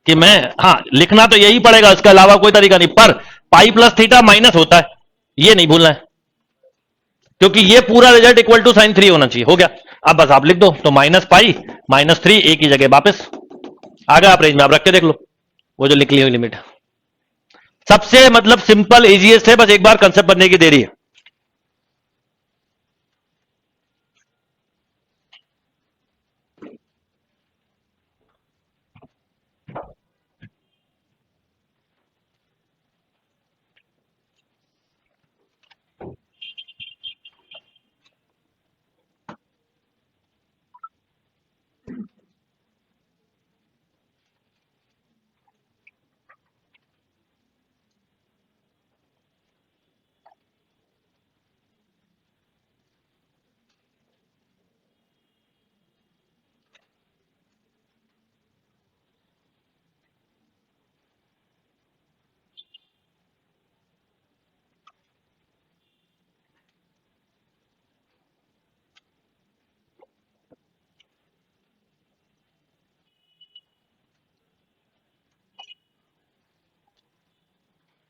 कि मैं, हाँ लिखना तो यही पड़ेगा, इसके अलावा कोई तरीका नहीं। पर पाई प्लस थीटा माइनस होता है, ये नहीं भूलना है, क्योंकि ये पूरा रिजल्ट इक्वल टू sin 3 होना चाहिए। हो गया, अब बस आप लिख दो, तो -पाई -3 एक ही जगह वापस आ गया। आप रेंज में आप रख के देख लो, वो जो लिख ली हुई लिमिट। सबसे मतलब सिंपल इजीएस्ट है, बस एक बार कंसेप्ट बनने की देरी है।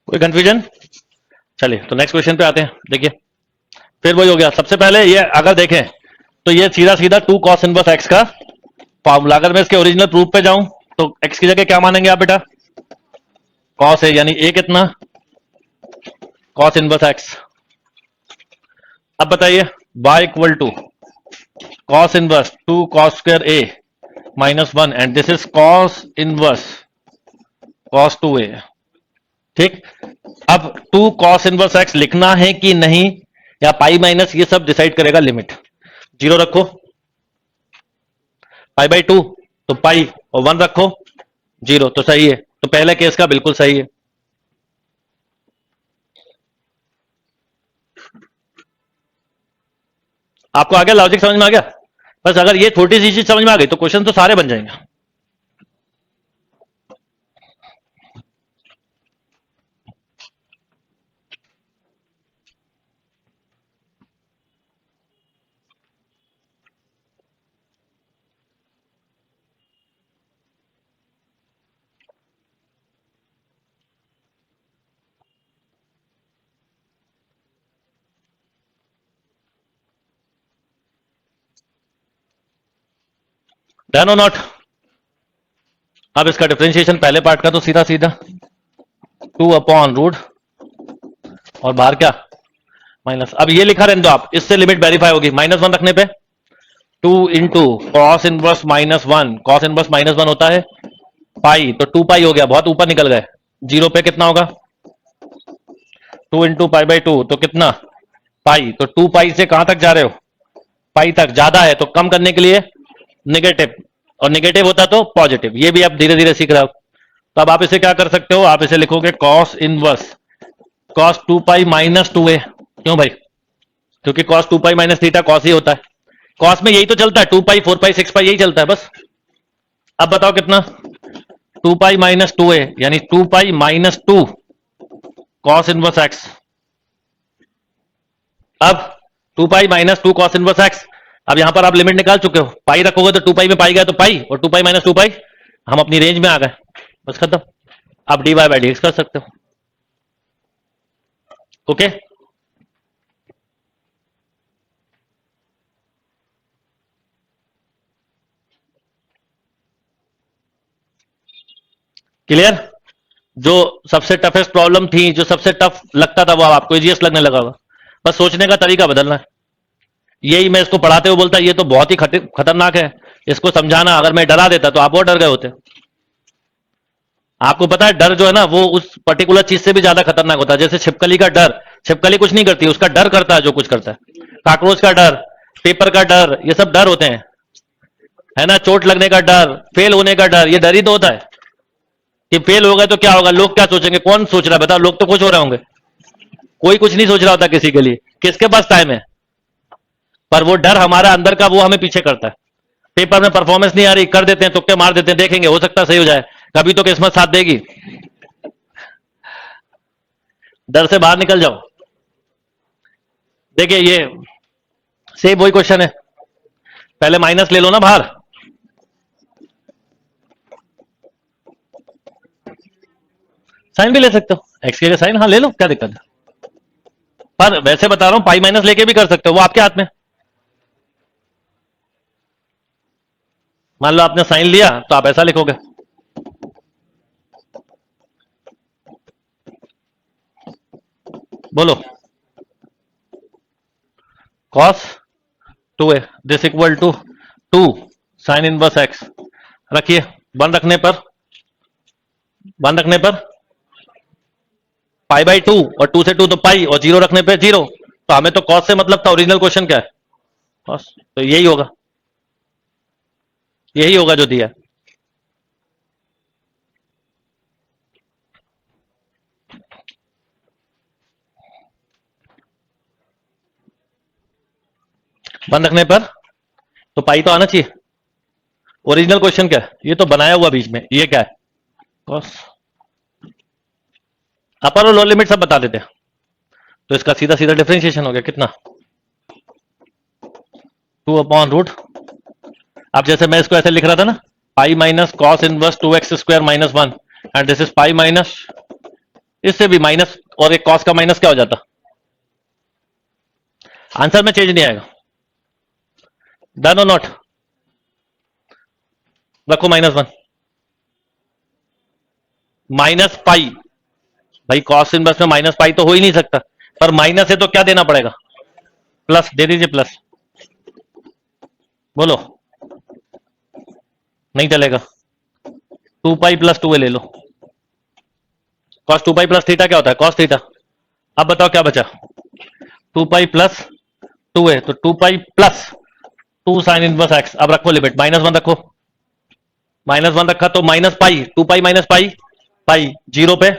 कोई कंफ्यूजन। चलिए तो नेक्स्ट क्वेश्चन पे आते हैं। देखिए फिर वही हो गया। सबसे पहले ये अगर देखें तो ये सीधा सीधा 2 cos 1 x का फॉर्मूला। अगर मैं इसके ओरिजिनल प्रूफ पे जाऊं तो x की जगह क्या मानेंगे आप बेटा, cos है, यानी a कितना, cos 1 x। अब बताइए y equal to cos 1 2 cos² a -1 and this is cos 2a। ठीक, अब 2 cos 1 x लिखना है कि नहीं, या पाई माइनस, ये सब डिसाइड करेगा लिमिट। 0 रखो पाई/2, तो पाई, और 1 रखो 0, तो सही है। तो पहले केस का बिल्कुल सही है। आपको आ गया, लॉजिक समझ में आ गया। बस अगर ये छोटी सी चीज समझ में आ गई तो क्वेश्चन तो सारे बन जाएंगे। डन और नॉट। अब इसका डिफरेंशिएशन पहले पार्ट का तो सीधा सीधा 2/रूट और बाहर क्या माइनस। अब ये लिखा रहने दो आप, इससे लिमिट वेरीफाई होगी -1 रखने पे 2 into cos inverse -1। Cos inverse -1 होता है पाई, तो 2 पाई हो गया, बहुत ऊपर निकल गए। जीरो पे कितना होगा 2 इंटू पाई/2, तो कितना पाई। तो 2 पाई से कहां तक जा रहे हो पाई तक, ज्यादा है तो कम करने के लिए नेगेटिव, और नेगेटिव होता तो पॉजिटिव। ये भी आप धीरे धीरे सीख रहे हो। तो अब आप इसे क्या कर सकते हो, आप इसे लिखोगे कॉस इनवर्स कॉस 2 पाई -2a। क्यों भाई, क्योंकि cos 2 pi minus theta cos ही होता है। कॉस में यही तो चलता है, 2 पाई 4 पाई 6 पाई यही चलता है बस। अब बताओ कितना 2 पाई -2a, यानी 2 पाई -2 कॉस इनवर्स एक्स। अब 2 पाई -2 कॉस इनवर्स एक्स। अब यहां पर आप लिमिट निकाल चुके हो, पाई रखोगे तो 2 पाई में पाई गया तो पाई, और 2 पाई -2 पाई हम अपनी रेंज में आ गए, बस खत्म। आप dy/dx कर सकते हो। Okay, clear. जो सबसे टफेस्ट प्रॉब्लम थी, जो सबसे टफ लगता था, वो आपको इजीएस्ट लगने लगा होगा। बस सोचने का तरीका बदलना है। यही मैं इसको पढ़ाते हुए बोलता, ये तो बहुत ही खतरनाक है, इसको समझाना। अगर मैं डरा देता तो आप और डर गए होते। आपको पता है डर जो है ना, वो उस पर्टिकुलर चीज से भी ज्यादा खतरनाक होता है। जैसे छिपकली का डर, छिपकली कुछ नहीं करती, उसका डर करता है जो कुछ करता है। कॉकरोच का डर, पेपर का डर, ये सब डर होते हैं, है ना। चोट लगने का डर, फेल होने का डर, ये डर ही तो होता है कि फेल हो गए तो क्या होगा, लोग क्या सोचेंगे। कौन सोच रहा है बताओ, लोग तो खुश हो रहे होंगे। कोई कुछ नहीं सोच रहा होता किसी के लिए, किसके पास टाइम है। पर वो डर हमारा अंदर का, वो हमें पीछे करता है। पेपर में परफॉर्मेंस नहीं आ रही, कर देते हैं, तुक्के मार देते हैं, देखेंगे हो सकता है सही हो जाए, कभी तो किस्मत साथ देगी। डर से बाहर निकल जाओ। देखिए ये सेम वही क्वेश्चन है, पहले माइनस ले लो ना बाहर। साइन भी ले सकते हो, एक्स के लिए साइन, हाँ ले लो, क्या दिक्कत है। पर वैसे बता रहा हूं, पाई माइनस लेके भी कर सकते हो, वो आपके हाथ में। मान लो आपने साइन लिया तो आप ऐसा लिखोगे, बोलो cos 2a this equal to 2 sine inverse x. रखिए, वन रखने पर, वन रखने पर पाई/2, और 2 से 2 तो पाई, और जीरो रखने पे जीरो। तो हमें तो कॉस से मतलब था, ओरिजिनल क्वेश्चन क्या है कॉस, तो यही होगा, यही होगा जो दिया है। वन रखने पर तो पाई तो आना चाहिए। ओरिजिनल क्वेश्चन क्या है, ये तो बनाया हुआ बीच में, ये क्या है कॉस। अपर और लोअर लिमिट सब बता देते हैं, तो इसका सीधा सीधा डिफरेंशिएशन हो गया कितना 2/रूट। अब जैसे मैं इसको ऐसे लिख रहा था ना, पाई minus cos inverse 2x² -1, and this is pi minus, इससे भी माइनस, और एक कॉस का माइनस क्या हो जाता, आंसर में चेंज नहीं आएगा। डन और नॉट, रखो -1 माइनस पाई। भाई कॉस इनवर्स में माइनस पाई तो हो ही नहीं सकता, पर माइनस है तो क्या देना पड़ेगा, प्लस दे दीजिए, प्लस। बोलो, नहीं चलेगा, 2 पाई प्लस 2a ले लो। कॉस 2 पाई प्लस थीटा क्या होता है कॉस थीटा। अब बताओ क्या बचा 2 पाई प्लस 2a, तो 2 pi plus 2 sine inverse x. अब रखो लिमिट -1 रखो, -1 रखा तो माइनस पाई, 2 पाई माइनस पाई, पाई जीरो पे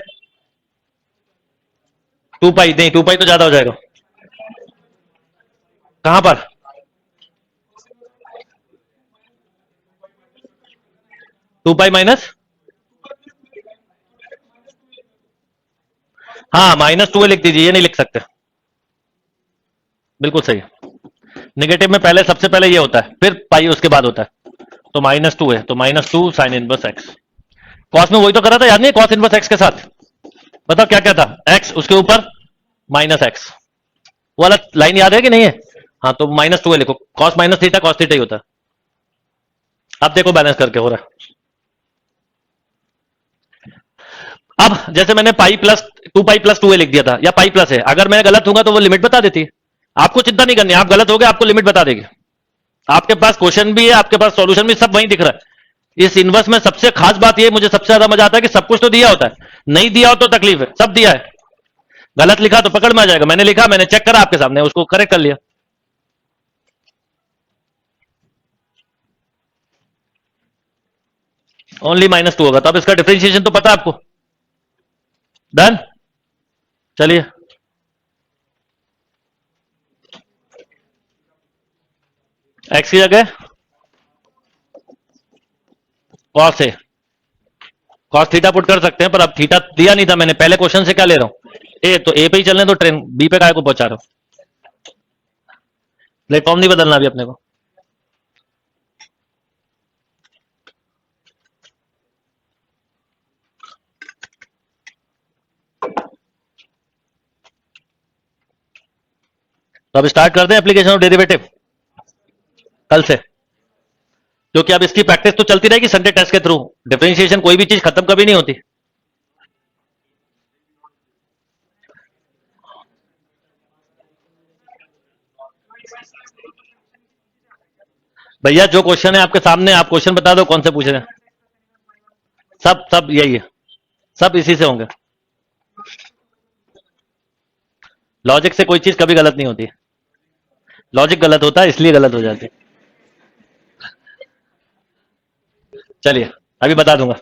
2 पाई, नहीं 2 पाई तो ज्यादा हो जाएगा। कहां पर 2 पाई माइनस, हाँ -2a लिख दीजिए, ये नहीं लिख सकते, बिल्कुल सही। नेगेटिव में पहले सबसे पहले ये होता है, फिर पाई उसके बाद होता है, तो -2 है, तो -2 साइन इनवर्स एक्स। कॉस में वही तो करा था, याद नहीं कॉस इनवर्स एक्स के साथ, बताओ क्या क्या था, एक्स उसके ऊपर माइनस एक्स, वो वाला लाइन याद है कि नहीं है। हाँ तो -2 लिखो, cos minus theta cos theta ही होता है। अब देखो बैलेंस करके हो रहा है। अब जैसे मैंने pi plus 2 pi plus 2a लिख दिया था, या पाई प्लस है, अगर मैं गलत होगा तो वो लिमिट बता देती है। आपको चिंता नहीं करनी, आप गलत हो गए आपको लिमिट बता देगी। आपके पास क्वेश्चन भी है, आपके पास सॉल्यूशन भी, सब वहीं दिख रहा है। इस इनवर्स में सबसे खास बात ये मुझे सबसे ज्यादा मजा आता है कि सब कुछ तो दिया होता है, नहीं दिया हो तो तकलीफ है, सब दिया है। गलत लिखा तो पकड़ में आ जाएगा, मैंने लिखा, मैंने चेक करा आपके सामने, उसको करेक्ट कर लिया। ओनली -2 होगा, तो अब इसका डिफरेंशिएशन तो पता है आपको। डन। चलिए, एक्स की जगह कॉस है, कॉस थीटा पुट कर सकते हैं, पर अब थीटा दिया नहीं था मैंने, पहले क्वेश्चन से क्या ले रहा हूं, ए, तो ए पे ही चलने तो ट्रेन, बी पे काय को पहुंचा रहा हूं। प्लेटफॉर्म नहीं बदलना अभी अपने को। तो अब स्टार्ट करते हैं एप्लीकेशन ऑफ डेरिवेटिव कल से, क्योंकि अब इसकी प्रैक्टिस तो चलती रहेगी संडे टेस्ट के थ्रू। डिफरेंशिएशन कोई भी चीज खत्म कभी नहीं होती। भैया जो क्वेश्चन है आपके सामने, आप क्वेश्चन बता दो कौन से पूछ रहे हैं। सब सब यही है, सब इसी से होंगे। लॉजिक से कोई चीज कभी गलत नहीं होती, लॉजिक गलत होता है इसलिए गलत हो जाती है। चलिए, अभी बता दूंगा।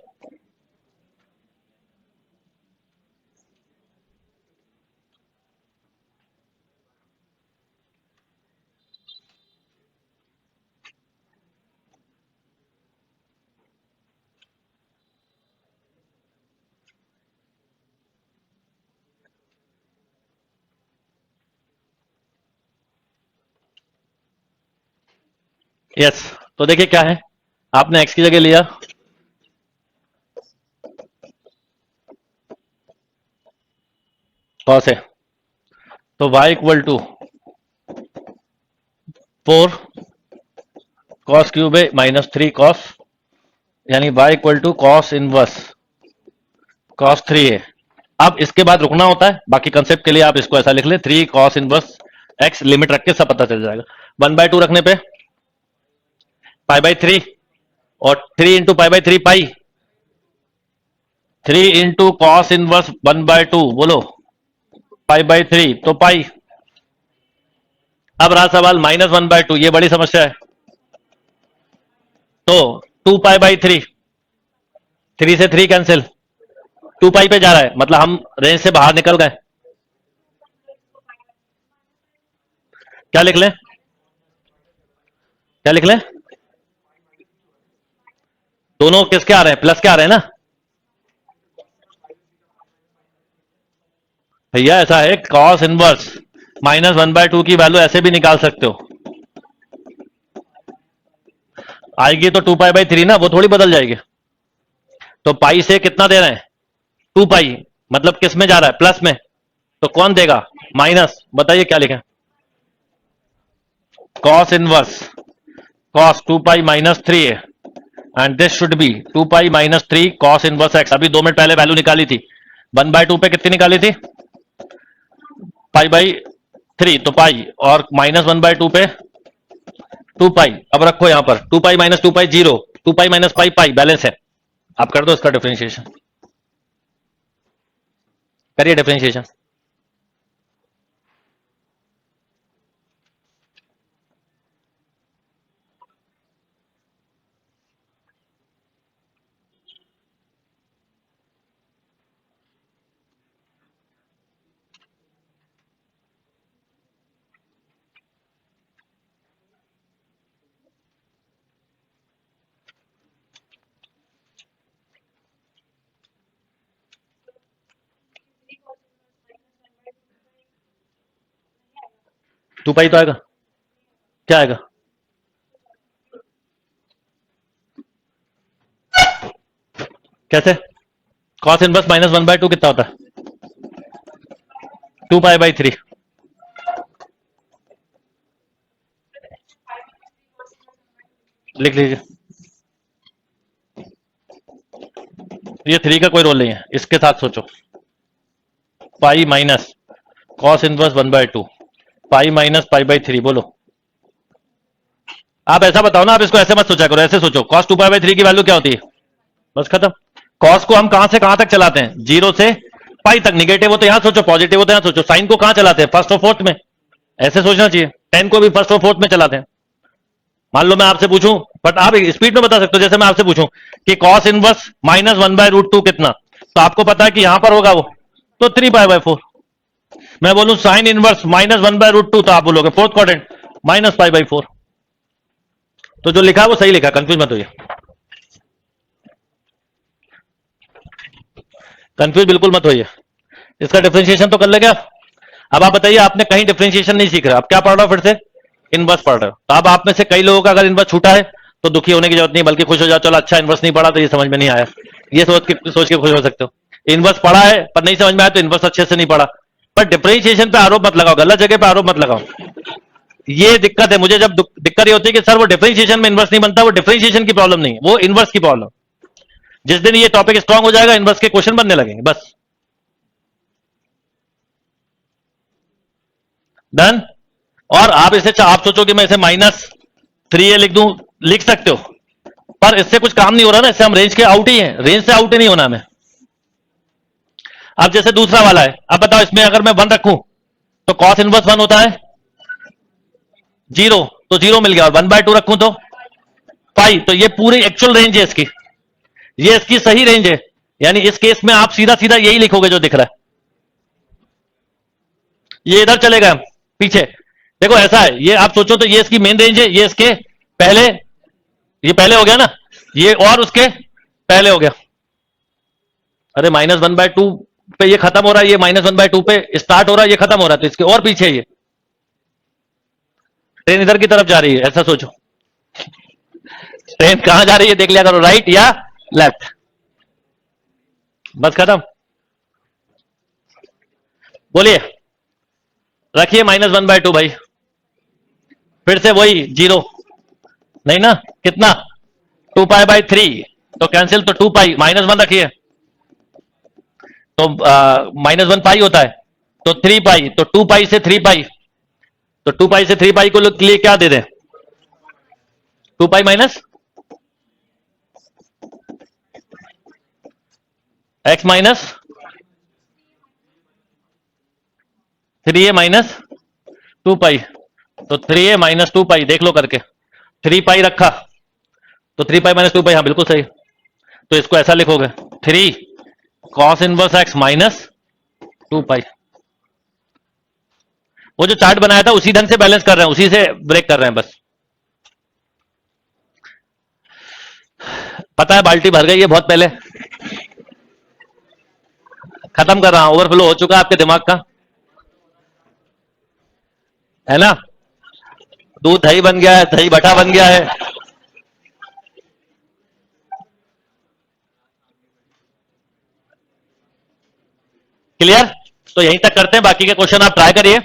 यस, तो देखिए क्या है, आपने एक्स की जगह लिया कॉस है, तो y equal to 4 cos cube है -3 cos, यानी y equal to cos inverse cos 3 है। अब इसके बाद रुकना होता है, बाकी कंसेप्ट के लिए आप इसको ऐसा लिख ले, 3 cos इनवर्स x, लिमिट रख के सब पता चल जाएगा। 1/2 रखने पे π/3, और 3 × π/3 पाई, 3 × cos इनवर्स 1/2 बोलो π/3 तो पाई। अब रहा सवाल -1/2, ये बड़ी समस्या है। तो 2π/3, 3 से 3 कैंसिल, 2 पाई पे जा रहा है, मतलब हम रेंज से बाहर निकल गए। क्या लिख लें, क्या लिख लें, दोनों किसके आ रहे हैं, प्लस के आ रहे हैं ना। भैया ऐसा है, कॉस इनवर्स -1/2 की वैल्यू ऐसे भी निकाल सकते हो, आएगी तो 2π/3 ना, वो थोड़ी बदल जाएगी। तो पाई से कितना दे रहे हैं, 2 पाई, मतलब किस में जा रहा है, प्लस में, तो कौन देगा, माइनस। बताइए क्या लिखें, कॉस इनवर्स कॉस 2π - 3 है, and this should be 2π - 3 cos inverse X. अभी 2 मिनट पहले वैल्यू निकाली थी, 1/2 पे कितनी निकाली थी, π/3, तो पाई, और -1/2 पे 2 पाई। अब रखो यहां पर 2 पाई - 2 पाई 0, 2 पाई - पाई पाई, बैलेंस है। आप कर दो इसका डिफरेंशिएशन, करिए डिफरेंशिएशन। 2 पाई तो आएगा, क्या आएगा, कैसे, कॉस इनवर्स -1/2 कितना होता है, 2π/3, लिख लीजिए। ये 3 का कोई रोल नहीं है, इसके साथ सोचो। Pi minus cos inverse 1/2, pi minus पाई/3, बोलो। आप ऐसा बताओ ना, आप इसको ऐसे मत सोचा करो, ऐसे सोचो कॉस 2π/3 की वैल्यू क्या होती है, बस खत्म। कॉस को हम कहां से कहां तक चलाते हैं, 0 से पाई तक। निगेटिव हो तो यहां सोचो, पॉजिटिव हो तो यहां सोचो। साइन को कहां चलाते हैं, फर्स्ट और फोर्थ में, ऐसे सोचना चाहिए। टेन को भी फर्स्ट और फोर्थ में चलाते हैं। मान लो मैं आपसे पूछूं, बट आप स्पीड में बता सकते हो, जैसे मैं आपसे पूछूं कि कॉस इनवर्स -1/√2 कितना, तो आपको पता है कि यहां पर होगा वो, तो 3π/4। मैं बोलूं साइन इनवर्स -1/√2, तो आप बोलोगे फोर्थ क्वाड्रेंट -π/4। तो जो लिखा है वो सही लिखा, कंफ्यूज मत होइए, कंफ्यूज बिल्कुल मत होइए। इसका डिफरेंशिएशन तो कर ले क्या। अब आप बताइए, आपने कहीं डिफरेंशिएशन नहीं सीख रहा, आप क्या पढ़ रहे हो, फिर से इनवर्स पढ़ रहे हो। तो अब आप में से कई लोगों का अगर इनवर्स छूटा है तो दुखी होने की जरूरत नहीं, बल्कि खुश हो जाओ, चलो अच्छा इनवर्स नहीं पढ़ा तो ये समझ में नहीं आया, ये सोच के खुश हो सकते हो। इनवर्स पढ़ा है पर नहीं समझ में आया तो इनवर्स अच्छे से नहीं पढ़ा। पर डिफरेंशिएशन पे आरोप मत लगाओ, गलत जगह पे आरोप मत लगाओ। ये दिक्कत है मुझे, जब दिक्कत ये होती है कि सर वो डिफरेंशिएशन में इनवर्स नहीं बनता, वो डिफरेंशिएशन की प्रॉब्लम नहीं है, वो इनवर्स की प्रॉब्लम। जिस दिन ये टॉपिक स्ट्रांग हो जाएगा, इनवर्स के क्वेश्चन बनने लगेंगे, बस। डन। और आप इसे, आप सोचो कि मैं इसे -3a लिख दूं, लिख सकते हो, पर इससे कुछ काम नहीं हो रहा ना, इससे हम रेंज के आउट ही हैं, रेंज से आउट ही नहीं होना हमें। अब जैसे दूसरा वाला है, अब बताओ इसमें अगर मैं 1 रखूं तो कॉस इनवर्स 1 होता है 0, तो 0 मिल गया। और 1/2 रखूं तो पाई, तो ये पूरी एक्चुअल रेंज है इसकी, ये इसकी सही रेंज है। यानी इस केस में आप सीधा सीधा यही लिखोगे जो दिख रहा है, ये इधर चलेगा पीछे। देखो ऐसा है, ये आप सोचो तो ये इसकी मेन रेंज है, ये इसके पहले, ये पहले हो गया ना, ये और उसके पहले हो गया। अरे -1/2 पे ये खत्म हो रहा है, ये -1/2 पे स्टार्ट हो रहा है, ये खत्म हो रहा है, तो इसके और पीछे ये ट्रेन इधर की तरफ जा रही है, ऐसा सोचो। ट्रेन कहां जा रही है देख लिया करो, राइट या लेफ्ट, बस खत्म। बोलिए, रखिए -1/2 भाई, फिर से वही 0, नहीं ना, कितना 2π/3, तो कैंसिल, तो 2π, -1 रखिए तो -1 पाई होता है, तो 3π, तो 2π से 3π, तो 2π से 3π को लिए क्या दे दें, 2π माइनस x माइनस 3a-2π, तो 3a-2π देख लो करके, 3π रखा तो 3π-2π, हाँ बिल्कुल सही। तो इसको ऐसा लिखोगे 3 cos इनवर्स x -2π। वो जो चार्ट बनाया था उसी ढंग से बैलेंस कर रहे हैं, उसी से ब्रेक कर रहे हैं बस। पता है बाल्टी भर गई है बहुत पहले, खत्म कर रहा हूं, ओवरफ्लो हो चुका है आपके दिमाग का, है ना। दूध दही बन गया है, दही बटा बन गया है। क्लियर। तो यहीं तक करते हैं, बाकी के क्वेश्चन आप ट्राई करिए,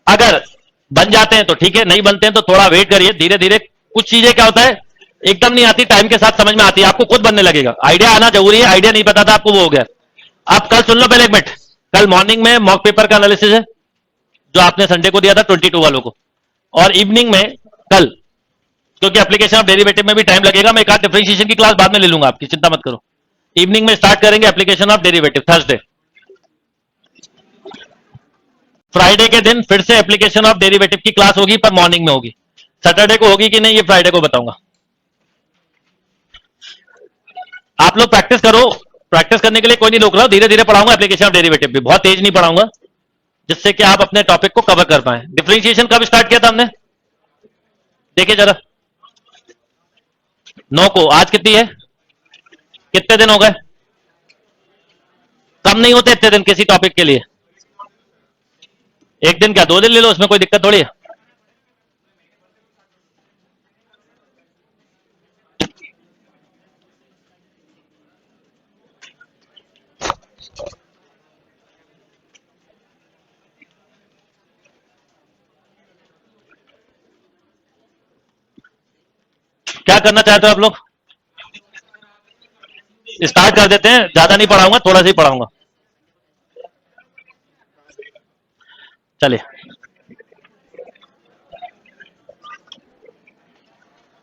अगर बन जाते हैं तो ठीक है, नहीं बनते हैं तो थोड़ा वेट करिए, धीरे धीरे। कुछ चीजें क्या होता है, एकदम नहीं आती, टाइम के साथ समझ में आती है, आपको खुद बनने लगेगा। आइडिया आना जरूरी है, आइडिया नहीं पता था आपको, वो हो गया। आप कल सुन लो, पहले 1 मिनट, कल मॉर्निंग में मॉक पेपर का एनालिसिस है जो आपने संडे को दिया था 22 वालों को, और इवनिंग में कल, क्योंकि एप्लीकेशन ऑफ डेरिवेटिव में भी टाइम लगेगा, मैं एक आध डिफरेंशिएशन की क्लास बाद में ले लूंगा आपकी, चिंता मत करो। इवनिंग में स्टार्ट करेंगे application of derivative, Thursday. Friday के दिन फिर से एप्लीकेशन ऑफ डेरिवेटिव की क्लास होगी, पर मॉर्निंग में होगी। सैटरडे को होगी कि नहीं ये फ्राइडे को बताऊंगा। आप लोग प्रैक्टिस करो, प्रैक्टिस करने के लिए कोई नहीं रोक रहा, धीरे धीरे पढ़ाऊंगा एप्लीकेशन ऑफ डेरिवेटिव भी, बहुत तेज नहीं पढ़ाऊंगा, जिससे कि आप अपने टॉपिक को कवर कर पाए। डिफरेंशिएशन कब स्टार्ट किया था हमने, देखिए जरा, 9 को, आज कितनी है, कितने दिन हो गए, कम नहीं होते इतने दिन किसी टॉपिक के लिए। एक दिन क्या 2 दिन ले लो, उसमें कोई दिक्कत थोड़ी है। क्या करना चाहते हो आप लोग, स्टार्ट कर देते हैं, ज्यादा नहीं पढ़ाऊंगा, थोड़ा सा ही पढ़ाऊंगा। चलिए,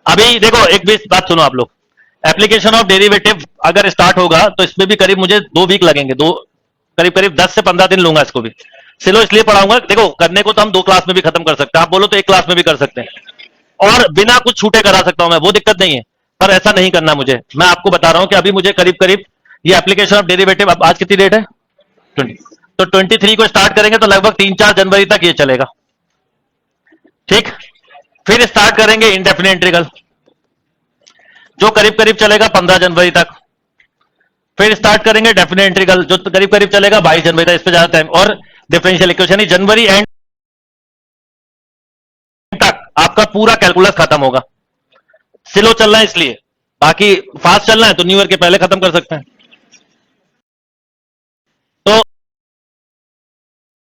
अभी देखो एक भी बात सुनो आप लोग। एप्लीकेशन ऑफ डेरिवेटिव अगर स्टार्ट होगा तो इसमें भी करीब मुझे 2 वीक लगेंगे, दो करीब करीब 10 से 15 दिन लूंगा इसको भी। सिलो इसलिए पढ़ाऊंगा, देखो करने को तो हम 2 क्लास में भी खत्म कर सकते हैं, आप बोलो तो 1 क्लास में भी कर सकते हैं, और बिना कुछ छूटे करा सकता हूं मैं, वो दिक्कत नहीं है। पर ऐसा नहीं करना मुझे, मैं आपको बता रहा हूं कि अभी मुझे करीब करीब ये एप्लीकेशन ऑफ डेरिवेटिव, अब आज कितनी डेट है? 20। तो 23 को स्टार्ट करेंगे तो लगभग 3-4 जनवरी तक ये चलेगा। ठीक, फिर स्टार्ट करेंगे इंडेफिनिट इंटीग्रल, जो करीब करीब चलेगा 15 जनवरी तक। फिर स्टार्ट करेंगे डेफिनेट इंटीग्रल, जो करीब करीब चलेगा 22 जनवरी तक, इस पे ज्यादा टाइम। और डिफरेंशियल इक्वेशन, जनवरी एंड तक आपका पूरा कैलकुलस खत्म होगा। स्लो चलना है इसलिए, बाकी फास्ट चलना है तो न्यू ईयर के पहले खत्म कर सकते हैं।